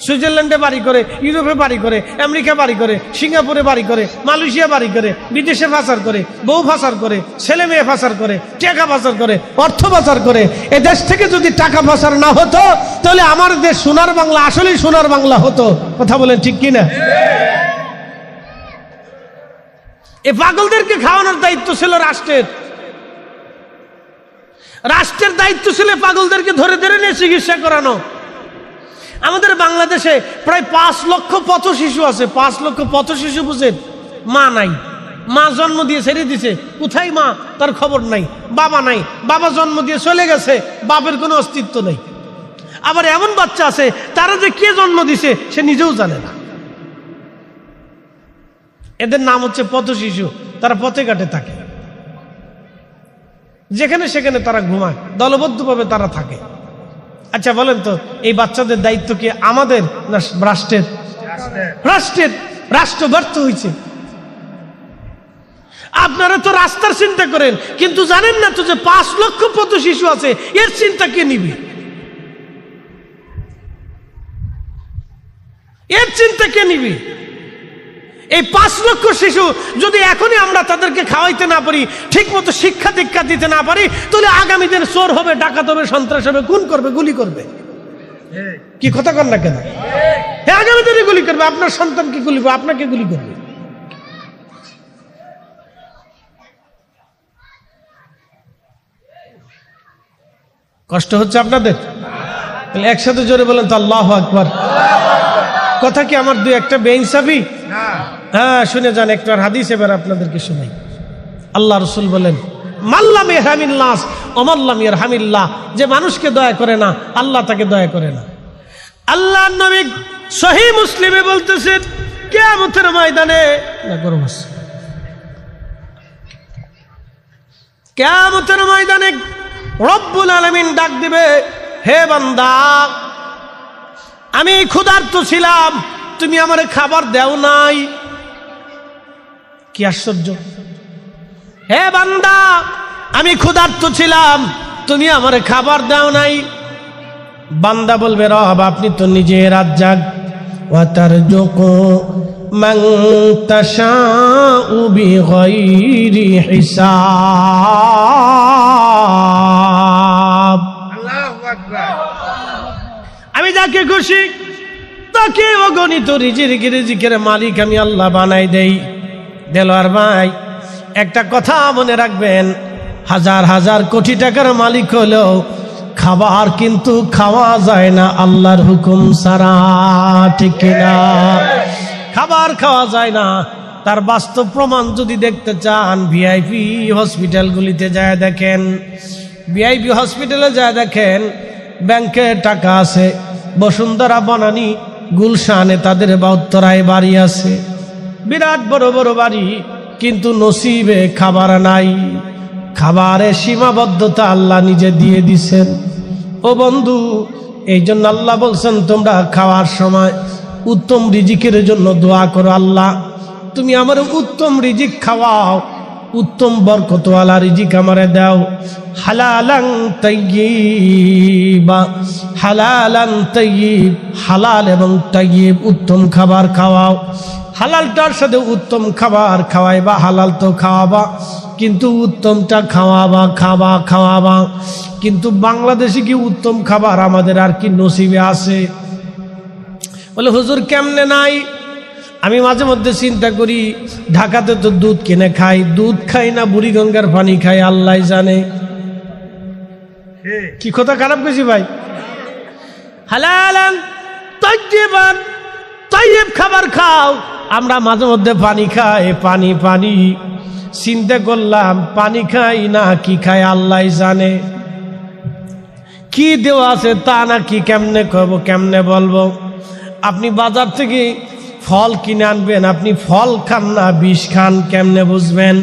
সুইজারল্যান্ডে বাড়ি করে, ইউরোপে বাড়ি করে, আমেরিকা বাড়ি করে, সিঙ্গাপুরে বাড়ি করে, মালয়েশিয়া বাড়ি করে, বিদেশে পাচার করে, বউ পাচার করে, ছেলে মেয়ে পাচার করে, টাকা পাচার করে, অর্থ পাচার করে। এ দেশ থেকে যদি টাকা পাচার না হতো তাহলে আমার দেশ সোনার বাংলা, আসলেই সোনার বাংলা হতো। কথা বলেন ঠিক কিনা? এ পাগলদেরকে খাওয়ানোর দায়িত্ব ছিল রাষ্ট্রের। রাষ্ট্রের দায়িত্ব ছিল পাগলদেরকে ধরে ধরে নিয়ে চিকিৎসা করানো। আমাদের বাংলাদেশে প্রায় 5 লক্ষ পথ শিশু আছে। 5 লক্ষ পথ শিশু বুঝেন? মা নাই, মা জন্ম দিয়ে ছেড়ে দিছে, কোথায় মা তার খবর নাই, বাবা নাই, বাবা জন্ম দিয়ে চলে গেছে, বাপের কোনো অস্তিত্ব নেই। আবার এমন বাচ্চা আছে তারা যে কে জন্ম দিছে সে নিজেও জানে না। এদের নাম হচ্ছে পথ শিশু। তারা পথে ঘাটে থাকে, যেখানে সেখানে তারা ঘুমায়, দলবদ্ধভাবে তারা থাকে। আচ্ছা বলেন তো, এই বাচ্চাদের দায়িত্ব কি আমাদের না রাষ্ট্রের? রাষ্ট্রের। রাষ্ট্র ব্যর্থ হয়েছে। আপনারা তো রাস্তার চিন্তা করেন, কিন্তু জানেন না তো যে 5 লক্ষ পথ শিশু আছে, এর চিন্তা কে নিবে? এর চিন্তা কে নিবে? এই 5 লক্ষ শিশু যদি এখনই আমরা তাদেরকে খাওয়াইতে না পারি, ঠিক মতো শিক্ষা দীক্ষা দিতে না পারি, তাহলে আগামী দিনে চোর হবে, ডাকাত হবে, সন্ত্রাস হবে, খুন করবে, গুলি করবে। কি কথা কন না কেন? হ্যাঁ, আগামী দিনে গুলি করবে, আপনার সন্তানকে গুলি করবে, আপনাকে গুলি করবে। কষ্ট হচ্ছে আপনাদের? তাহলে একসাথে জোরে বলেন তো আল্লাহু আকবার। কথা কি আমার 2-1টা বেইনসাফি? হ্যাঁ, শুনে যান একটু। আর হাদিস এবার আপনাদেরকে শোনাই। আল্লাহ রাসূল বলেন, মাল্লাম ইয়ারহামিন নাস ওমাল্লাম ইয়ারহামিল্লাহ, যে মানুষকে দয়া করে না আল্লাহ তাকে দয়া করে না। আল্লাহর নবী সহিহ মুসলিমে বলতেছেন, কিয়ামতের ময়দানে না গরম আছে, কিয়ামতের ময়দানে রব্বুল আলামিন ডাক দিবে, হে বান্দা, আমি ক্ষুধার্ত ছিলাম, তুমি আমারে খাবার দাও নাই। কি আশ্চর্য! হে বান্দা, আমি ক্ষুধার্ত ছিলাম, তুমি আমারে খাবার দাও নাই। বান্দা বলবে, রব আপনি তো নিজে রাজ্জাক, ওয়া তারজুকু মান তাশাউ বিগাইরি হিসাব। আল্লাহু আকবার। আমি যাকে খুশি তাকে অগণিত রিজিকের মালিক আমি আল্লাহ বানাই দেই। দেলোয়ার ভাই, একটা কথা মনে রাখবেন, হাজার হাজার কোটি টাকার মালিক হলেও খাবার কিন্তু খাওয়া যায় না আল্লাহর হুকুম ছাড়া, ঠিক কিনা? খাবার খাওয়া যায় না। তার বাস্তব প্রমাণ যদি দেখতে চান, ভিআইপি হসপিটালগুলিতে যায় দেখেন, ভিআইপি হসপিটালে যায় দেখেন, ব্যাংকে টাকা আছে, বসুন্ধরা, বনানী, গুলশানে তাদের 72 বাড়ি আছে, বিরাট বড় বড় বাড়ি, কিন্তু নসিবে খাবার নাই। খাবারের সীমাবদ্ধতা আল্লাহ নিজে দিয়ে দিছেন। ও বন্ধু, এই জন্য আল্লাহ বলছেন, তোমরা খাওয়ার সময় উত্তম রিজিকের জন্য দোয়া করো, আল্লাহ তুমি আমার উত্তম রিজিক খাওয়াও, উত্তম বরকতওয়ালা রিজিক আমারে দাও। হালালান তাইয়্যিবা, হালালান তাইয়্যিব, হালাল এবং তাইয়্যিব উত্তম খাবার খাওয়াও। হালালটার সাথে উত্তম খাবার খাওয়াইবা, হালাল তো খাওয়াবা, কিন্তু উত্তমটা খাওয়াবা। কিন্তু বাংলাদেশে কি উত্তম খাবার আমাদের আর কি নসিবে আছে? বলে হুজুর কেমনে নাই? আমি মাঝে মধ্যে চিন্তা করি, ঢাকাতে তো দুধ কিনে খাই, দুধ খাই না বুড়িগঙ্গার পানি খাই, আল্লাহ জানে। কি কথা খারাপ কইছি ভাই? হালালান তাইয়্যিবান, তাইয়্যিব খাবার খাও। আমরা মাঝে মধ্যে পানি খাই, পানি। চিন্তা করলাম, পানি খাই না কি খাই আল্লাহ জানে। কি দেওয়া আছে তা না কি কেমনে খাবো, কেমনে বলবো? আপনি বাজার থেকে ফল কিনে আনবেন, আপনি ফল খান না বিষ খান, কেমনে বুঝবেন?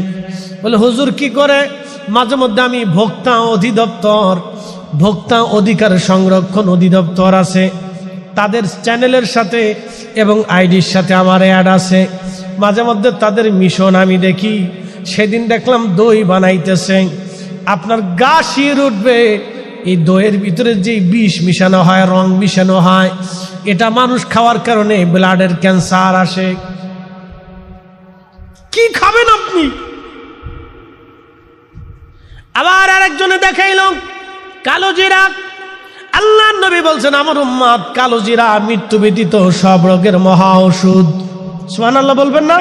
বলে হুজুর কি করে? মাঝে মধ্যে আমি ভোক্তা অধিকার সংরক্ষণ অধিদপ্তর আছে, তাদের চ্যানেলের সাথে এবং আইডির সাথে আমার অ্যাড আছে, মাঝে মধ্যে তাদের মিশন আমি দেখি। সেদিন দেখলাম দই বানাইতেছে, আপনার গা শির উঠবে। এই দইয়ের ভিতরে যে বিষ মিশানো হয়, রং মিশানো হয়, এটা মানুষ খাওয়ার কারণে ব্লাডের ক্যান্সার আসে। কি খাবেন আপনি? আবার আরেকজনে দেখাইল কালো জিরা। আল্লাহ নবী বলছেন, আমার উম্মত কালো জিরা মৃত্যু ব্যতীত সব রোগের মহা ওষুধ। সুবহানাল্লাহ বলবেন না?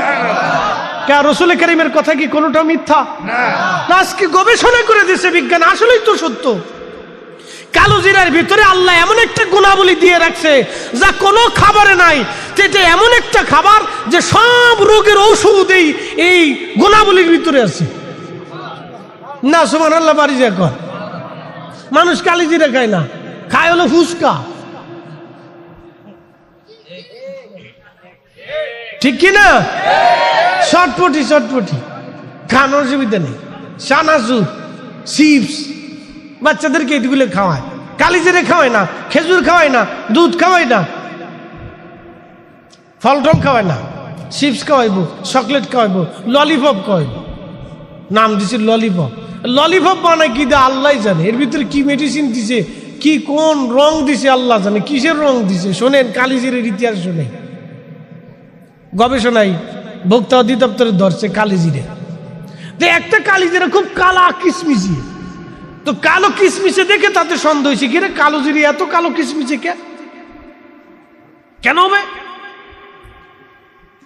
কে রাসূল কারীমের কথা কি কোনোটা মিথ্যা না? আজকে গবেষণা করে দিয়েছে বিজ্ঞান, আসলেই তো সত্য। কালো জিরার ভিতরে আল্লাহ এমন একটা গুণাবলী দিয়ে রাখছে যা কোনো খাবারে নাই। এটা এমন একটা খাবার যে সব রোগের ঔষধ এই গুণাবলীর ভিতরে আছে। না সুবহানাল্লাহ বাড়ি যা কর। মানুষ কালিজিরা খায় না, খায় হলো ফুচকা, ঠিক কি না? চটপটি খান, অসুবিধা নেই। চানাচুর, চিপস বাচ্চাদেরকে এগুলো খাওয়ায়, কালিজিরা খাওয়ায় না, খেজুর খাওয়ায় না, দুধ খাওয়ায় না, ফল টল খাওয়ায় না, চিপস খাওয়াইব, চকলেট খাওয়াইব, ললিপপ খাওয়াইব। নাম দিছে ললিপপ। ললিপপ বানায় কি দেয় আল্লাহ জানে, এর ভিতরে কি মেডিসিন দিছে, কি কোন রং দিছে আল্লাহ জানে, কিসের রং দিছে। শোনেন কালিজিরের ইতিহাস শোনেন, গবেষণায় ভোক্তা অধিদপ্তরে ধরছে কালিজিরে। তো একটা কালিজিরা খুব কালা কিসমিসি, তো কালো কিসমিসে দেখে তাতে সন্দেহ হয়েছে, কি রে কালো জিরে এত কালো কিসমিসে কেন হবে?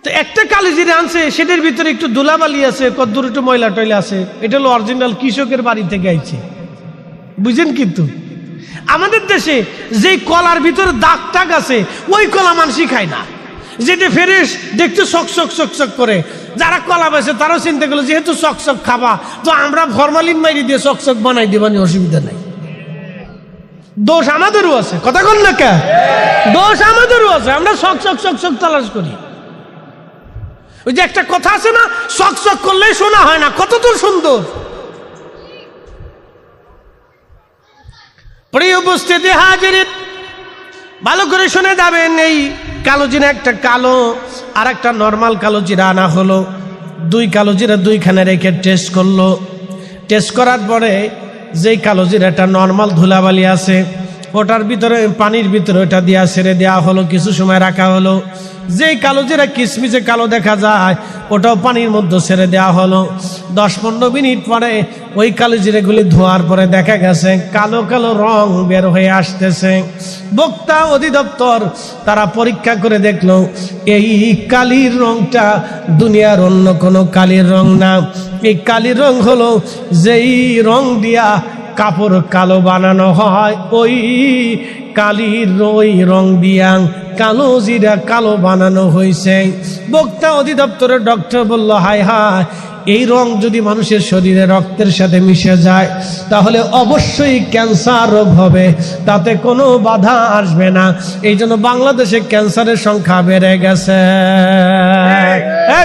তো একটা কালিজিরে আনছে, সেটার ভিতরে একটু ধুলাবালি আছে, কদ্দুর একটু ময়লা টয়লা আছে। এটা হলো অরিজিনাল কৃষকের বাড়ি থেকে আইছে, বুঝেন? কিন্তু আমাদের দেশে যে কলার ভিতরে দাগ টাগ আছে ওই কলা মানুষই খায় না, যেটা ফ্রেশ দেখতে চকচক করে। যারা কলা বেছে তারাও চিন্তা করলো যেহেতু চকচক খাবা, তো আমরা ফরমালিন মাইরি দিয়ে চকচক বানাই দিবানি, অসুবিধা নাই। দোষ আমাদেরও আছে, কথা বল না কে? দোষ আমাদেরও আছে, আমরা চকচক তালাশ করি। ওই যে একটা কথা আছে না, চকচক করলেই শোনা হয় না, কত তো সুন্দর। প্রিয় উপস্থিতি হাজিরিন, ভালো করে শুনে যাবেন। এই কালো জিরা একটা কালো আর একটা নর্মাল কালো জিরা আনা হলো। দুই কালো জিরা দুইখানে রেখে টেস্ট করলো। টেস্ট করার পরে যেই কালো জিরাটা নর্মাল ধুলাবালি আছে ওটার ভিতরে, পানির ভিতরে ওটা দিয়া ছেড়ে দেওয়া হলো, কিছু সময় রাখা হলো। যেই কালো জিরা কিসমিসে কালো দেখা যায় ওটাও পানির মধ্যে ছেড়ে দেওয়া হলো। 10-15 মিনিট পরে ওই কালো জিরাগুলি ধোয়ার পরে দেখা গেছে কালো কালো রং বের হয়ে আসতেছে। ভোক্তা অধিদপ্তর তারা পরীক্ষা করে দেখলো এই কালির রংটা দুনিয়ার অন্য কোনো কালির রং না। এই কালির রং হলো যেই রং দিয়া কাপড় কালো বানানো হয়, ওই কালির ওই রং দিয়া কালো জিরা কালো বানানো হয়েছে। ভোক্তা অধিদপ্তরের ডক্টর বলল, হায় হায়, এই রং যদি মানুষের শরীরে রক্তের সাথে মিশে যায় তাহলে অবশ্যই ক্যান্সার রোগ হবে, তাতে কোনো বাধা আসবে না। এই জন্য বাংলাদেশে ক্যান্সারের সংখ্যা বেড়ে গেছে।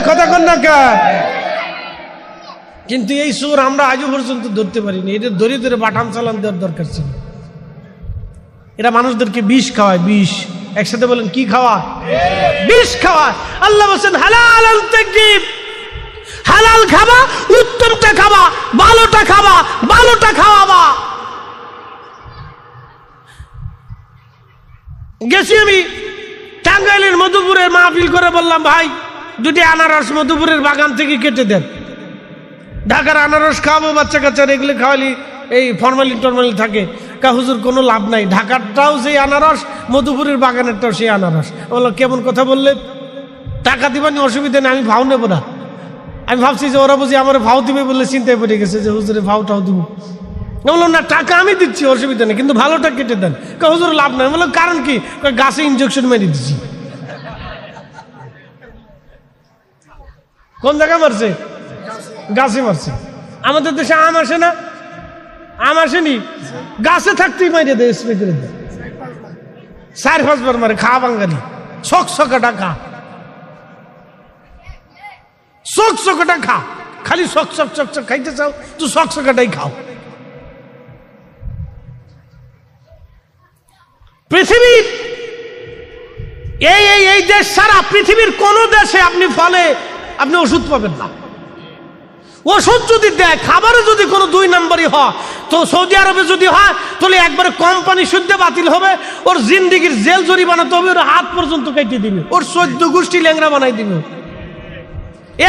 কথা কন না কে? কিন্তু এই সুর আমরা আজও পর্যন্ত ধরতে পারিনি। এটা ধরে ধরে বাটাম চালান দেওয়ার দরকার ছিল। এরা মানুষদেরকে বিষ খাওয়ায়, বিষ। একসাথে বলেন কি খাওয়া? বিষ খাওয়া। আল্লাহ বলেন হালাল তাইয়্যিব, হালাল খাবা, উত্তমটা খাবা, ভালোটা খাবা, ভালোটা খাওয়াবা। গেছি আমি টাঙ্গাইলের মধুপুরে মাহফিল করে, বললাম ভাই দুটি আনারস মধুপুরের বাগান থেকে কেটে দেন। ঢাকার আনারস খাওয়াবো বাচ্চা কাচ্চার, এগুলো খাওয়ালি এই ফরমালিন টরমালিন থাকে। হুজুর কোনো লাভ নাই, ঢাকারটাও সেই আনারস, মধুপুরের বাগানেরটাও সেই আনারস। বললো কেমন কথা বললেন? টাকা দিবানি, অসুবিধা নেই, আমি ভাও নেবো না। আমি ভাবছি যে ওরা বুঝি আমার ভাও দিবে বলে চিন্তায় পড়ে গেছে যে হুজুরে ভাওটাও দিব। বললো না, টাকা আমি দিচ্ছি, অসুবিধা নেই, কিন্তু ভালোটা কেটে দেন। হুজুর লাভ নাই। বললো কারণ কি? গাছে ইনজেকশন মেরে দিচ্ছি। কোন জায়গায় মারছে? গাছে মারছে। আমাদের দেশে আম আসে না? আম আসেনি, গাছে থাকতেই মাইরে দেয়, স্প্রে করে দেয়। 4-5 বার মারে। খা বাঙালি, চকচকাটা খা, চকচকাটা খা। খালি চকচক খাইতে চাও তো চকচকাটাই খাও। পৃথিবীর এই দেশ ছাড়া পৃথিবীর কোন দেশে আপনি ফলে আপনি ওষুধ পাবেন না। ওষুধ যদি দেয়, খাবারে যদি কোনো 2 নম্বরই হয়, তো সৌদি আরবে যদি হয় তাহলে একবারে কোম্পানি শুদ্ধ বাতিল হবে, ওর জিন্দিগির জেল জরিমানাতে হবে, ওর হাত পর্যন্ত কেটে দিবে, ওর 14 গোষ্ঠী ল্যাংড়া বানাই দিবে।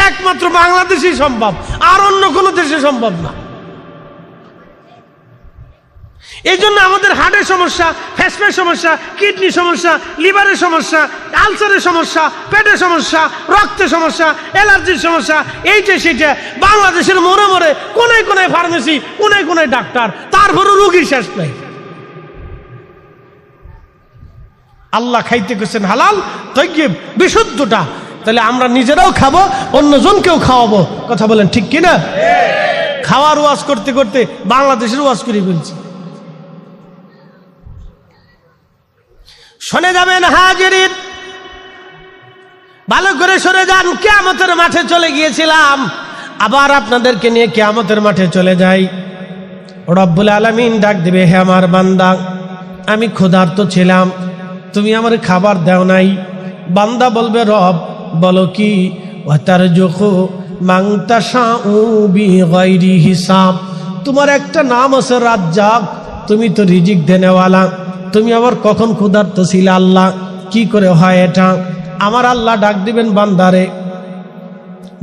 একমাত্র বাংলাদেশেই সম্ভব, আর অন্য কোনো দেশে সম্ভব না। এই জন্য আমাদের হার্টের সমস্যা, ফ্যাসফের সমস্যা, কিডনি সমস্যা, লিভারের সমস্যা, আলসারের সমস্যা, পেটের সমস্যা, রক্তের সমস্যা, অ্যালার্জির সমস্যা, এইটা সেটা। বাংলাদেশের মোড়ে মোড়ে কোনায় কোনায় ফার্মেসি, কোনায় কোনায় ডাক্তার, তারপরও রোগীর শেষ নাই। আল্লাহ খাইতে গেছেন হালাল তাইয়্যিব বিশুদ্ধটা, তাহলে আমরা নিজেরাও খাবো, অন্যজনকেও খাওয়াবো। কথা বলেন ঠিক কিনা? খাওয়ার ওয়াজ করতে করতে বাংলাদেশের ওয়াজ করে ফেলছি। শুনে যাবেন হাজিরিন, ভালো করে শুনে যান। কিয়ামতের মাঠে চলে গিয়েছিলাম, আবার আপনাদেরকে নিয়ে কিয়ামতের মাঠে চলে যাই। রব্বুল আলামিন ডাক দিবে, হে আমার বান্দা, আমি ক্ষুধার্ত ছিলাম, তুমি আমার খাবার দাও নাই। বান্দা বলবে, রব বলো কি? ওয়াতারজুকু মান তাশাউ বিগাইরি হিসাব। তোমার একটা নাম আছে রাজ্জাক, তুমি তো রিজিক দেনেওয়ালা, তুমি আবার কখন ক্ষুধার্ত ছিলে? আল্লাহ কি করে হয় এটা? আমার আল্লাহ ডাক দিবেন, বান্দারে,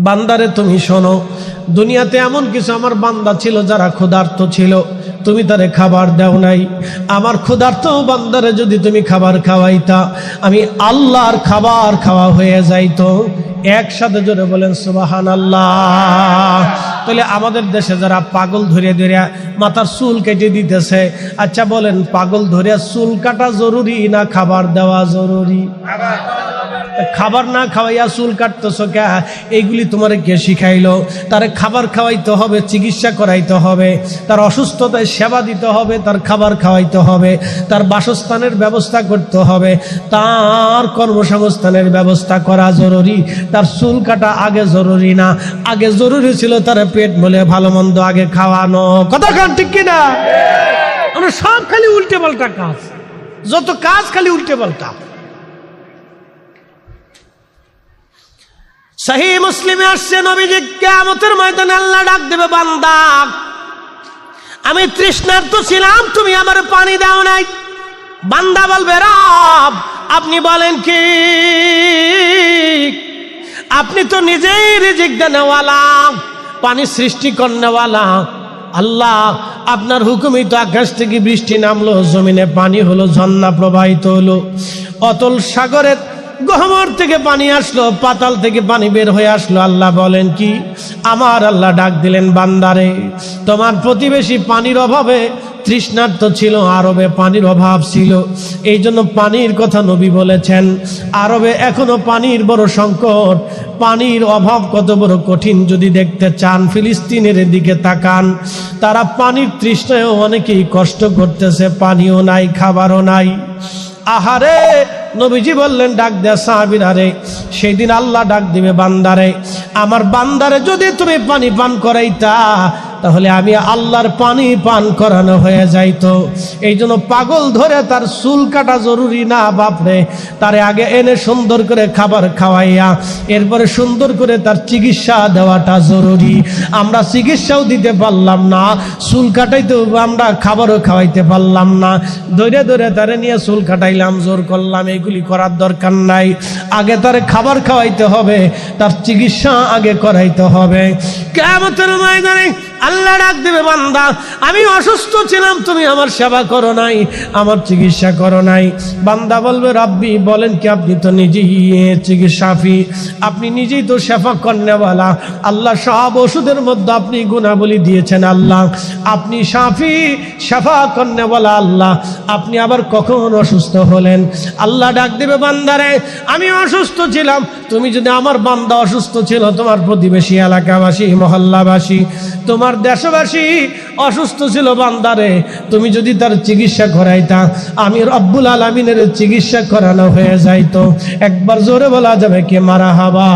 বান্দারে তুমি শোনো, দুনিয়াতে এমন কিছু আমার বান্দা ছিল যারা ক্ষুধার্ত ছিল, তুমি তারে খাবার দাও নাই। আমার ক্ষুধার্ত বান্দারে যদি তুমি খাবার খাওয়াইতা, আমি আল্লাহর খাবার খাওয়া হয়ে যাইতো। একসাথে জোরে বলেন সুবহানাল্লাহ। তাহলে আমাদের দেশে যারা পাগল ধরে ধরে মাথার চুল কেটে দিতেছে, আচ্ছা বলেন, পাগল ধরে চুল কাটা জরুরি না খাবার দেওয়া জরুরি? খাবার না খাওয়াইয়া চুল কাটতেছ কে? এইগুলি তোমার কে শিখাইলো? তার খাবার খাওয়াইতে হবে, চিকিৎসা করাইতে হবে, তার অসুস্থতায় সেবা দিতে হবে, তার খাবার খাওয়াইতে হবে, তার বাসস্থানের ব্যবস্থা করতে হবে, তার কর্মসংস্থানের ব্যবস্থা করা জরুরি। তার চুল কাটা আগে জরুরি না, আগে জরুরি ছিল তার পেট বলে ভালো মন্দ আগে খাওয়ানো। কথা কান ঠিক কিনা? আমরা সব খালি উল্টে পাল্টা কাজ, যত কাজ খালি উল্টে পাল্টা। সহিহ মুসলিমে আসছে, নবীজি কিয়ামতের ময়দানে আল্লাহ ডাক দেবে, বান্দা আমি তৃষ্ণার্ত ছিলাম, তুমি আমার পানি দাও নাই। বান্দা বলবে, রব আপনি বলেন কি? আপনি তো নিজেই রিজিক দেনেওয়ালা, পানি সৃষ্টি করনেওয়ালা। আল্লাহ আপনার হুকুমই তো আকাশ থেকে বৃষ্টি নামলো, জমিনে পানি হলো, ঝর্ণা প্রবাহিত হলো, অতল সাগরের গহ্বর থেকে পানি আসলো, পাতাল থেকে পানি বের হয়ে আসলো। আল্লাহ বলেন কি? আমার আল্লাহ ডাক দিলেন, বান্দারে তোমার প্রতিবেশী পানির অভাবে তৃষ্ণার্ত ছিল, আরবে পানির অভাব ছিল, এই জন্য পানির কথা নবী বলেছেন। আরবে এখনো পানির বড় সংকট, পানির অভাব কত বড় কঠিন যদি দেখতে চান, ফিলিস্তিনের দিকে তাকান, তারা পানির তৃষ্ণায়ও অনেকেই কষ্ট করতেছে, পানিও নাই, খাবারও নাই। আহারে, নবীজি বললেন, ডাক দেয়া সাহাবীরা রে, সেই দিন আল্লাহ ডাক দিবে, বান্দারে আমার বান্দারে যদি তুমি পানি পান করাইতা, তাহলে আমি আল্লাহর পানি পান করানো হয়ে যাইতো। এই জন্য পাগল ধরে তার চুল কাটা জরুরি না বাপরে, তারে আগে এনে সুন্দর করে খাবার খাওয়াইয়া এরপরে সুন্দর করে তার চিকিৎসা দেওয়াটা জরুরি। আমরা চিকিৎসাও দিতে পারলাম না, চুল কাটাইতেও আমরা খাবারও খাওয়াইতে পারলাম না, ধরে ধরে তারে নিয়ে চুল কাটাইলাম, জোর করলাম, এগুলি করার দরকার নাই। আগে তারে খাবার খাওয়াইতে হবে, তার চিকিৎসা আগে করাইতে হবে। কিয়ামতের ময়দানে আল্লাহ ডাক দেবে, বান্দা আমি অসুস্থ ছিলাম, তুমি আমার সেবা করো নাই, আমার চিকিৎসা করো নাই। বান্দা বলবে, রাব্বি বলেন কি? আপনি তো নিজেই চিকিৎসাফি, আপনি নিজেই তো শেফা করনেওয়ালা। আল্লাহ সব ওষুধের মধ্যে আপনি গুণাবলী দিয়েছেন। আল্লাহ আপনি শাফি, শেফা করনেওয়ালা। আল্লাহ আপনি আবার কখন অসুস্থ হলেন? আল্লাহ ডাক দেবে, বান্দারে আমি অসুস্থ ছিলাম, তুমি যদি আমার বান্দা অসুস্থ ছিল, তোমার প্রতিবেশী এলাকাবাসী, মহল্লাবাসী, তোমার দেশবাসী অসুস্থ ছিল, বান্দারে তুমি যদি তার চিকিৎসা করাইতা, আমি রব্বুল আলামিনের চিকিৎসা করানো হয়ে যাইতো। একবার জোরে বলা যাবে কি মারহাবা?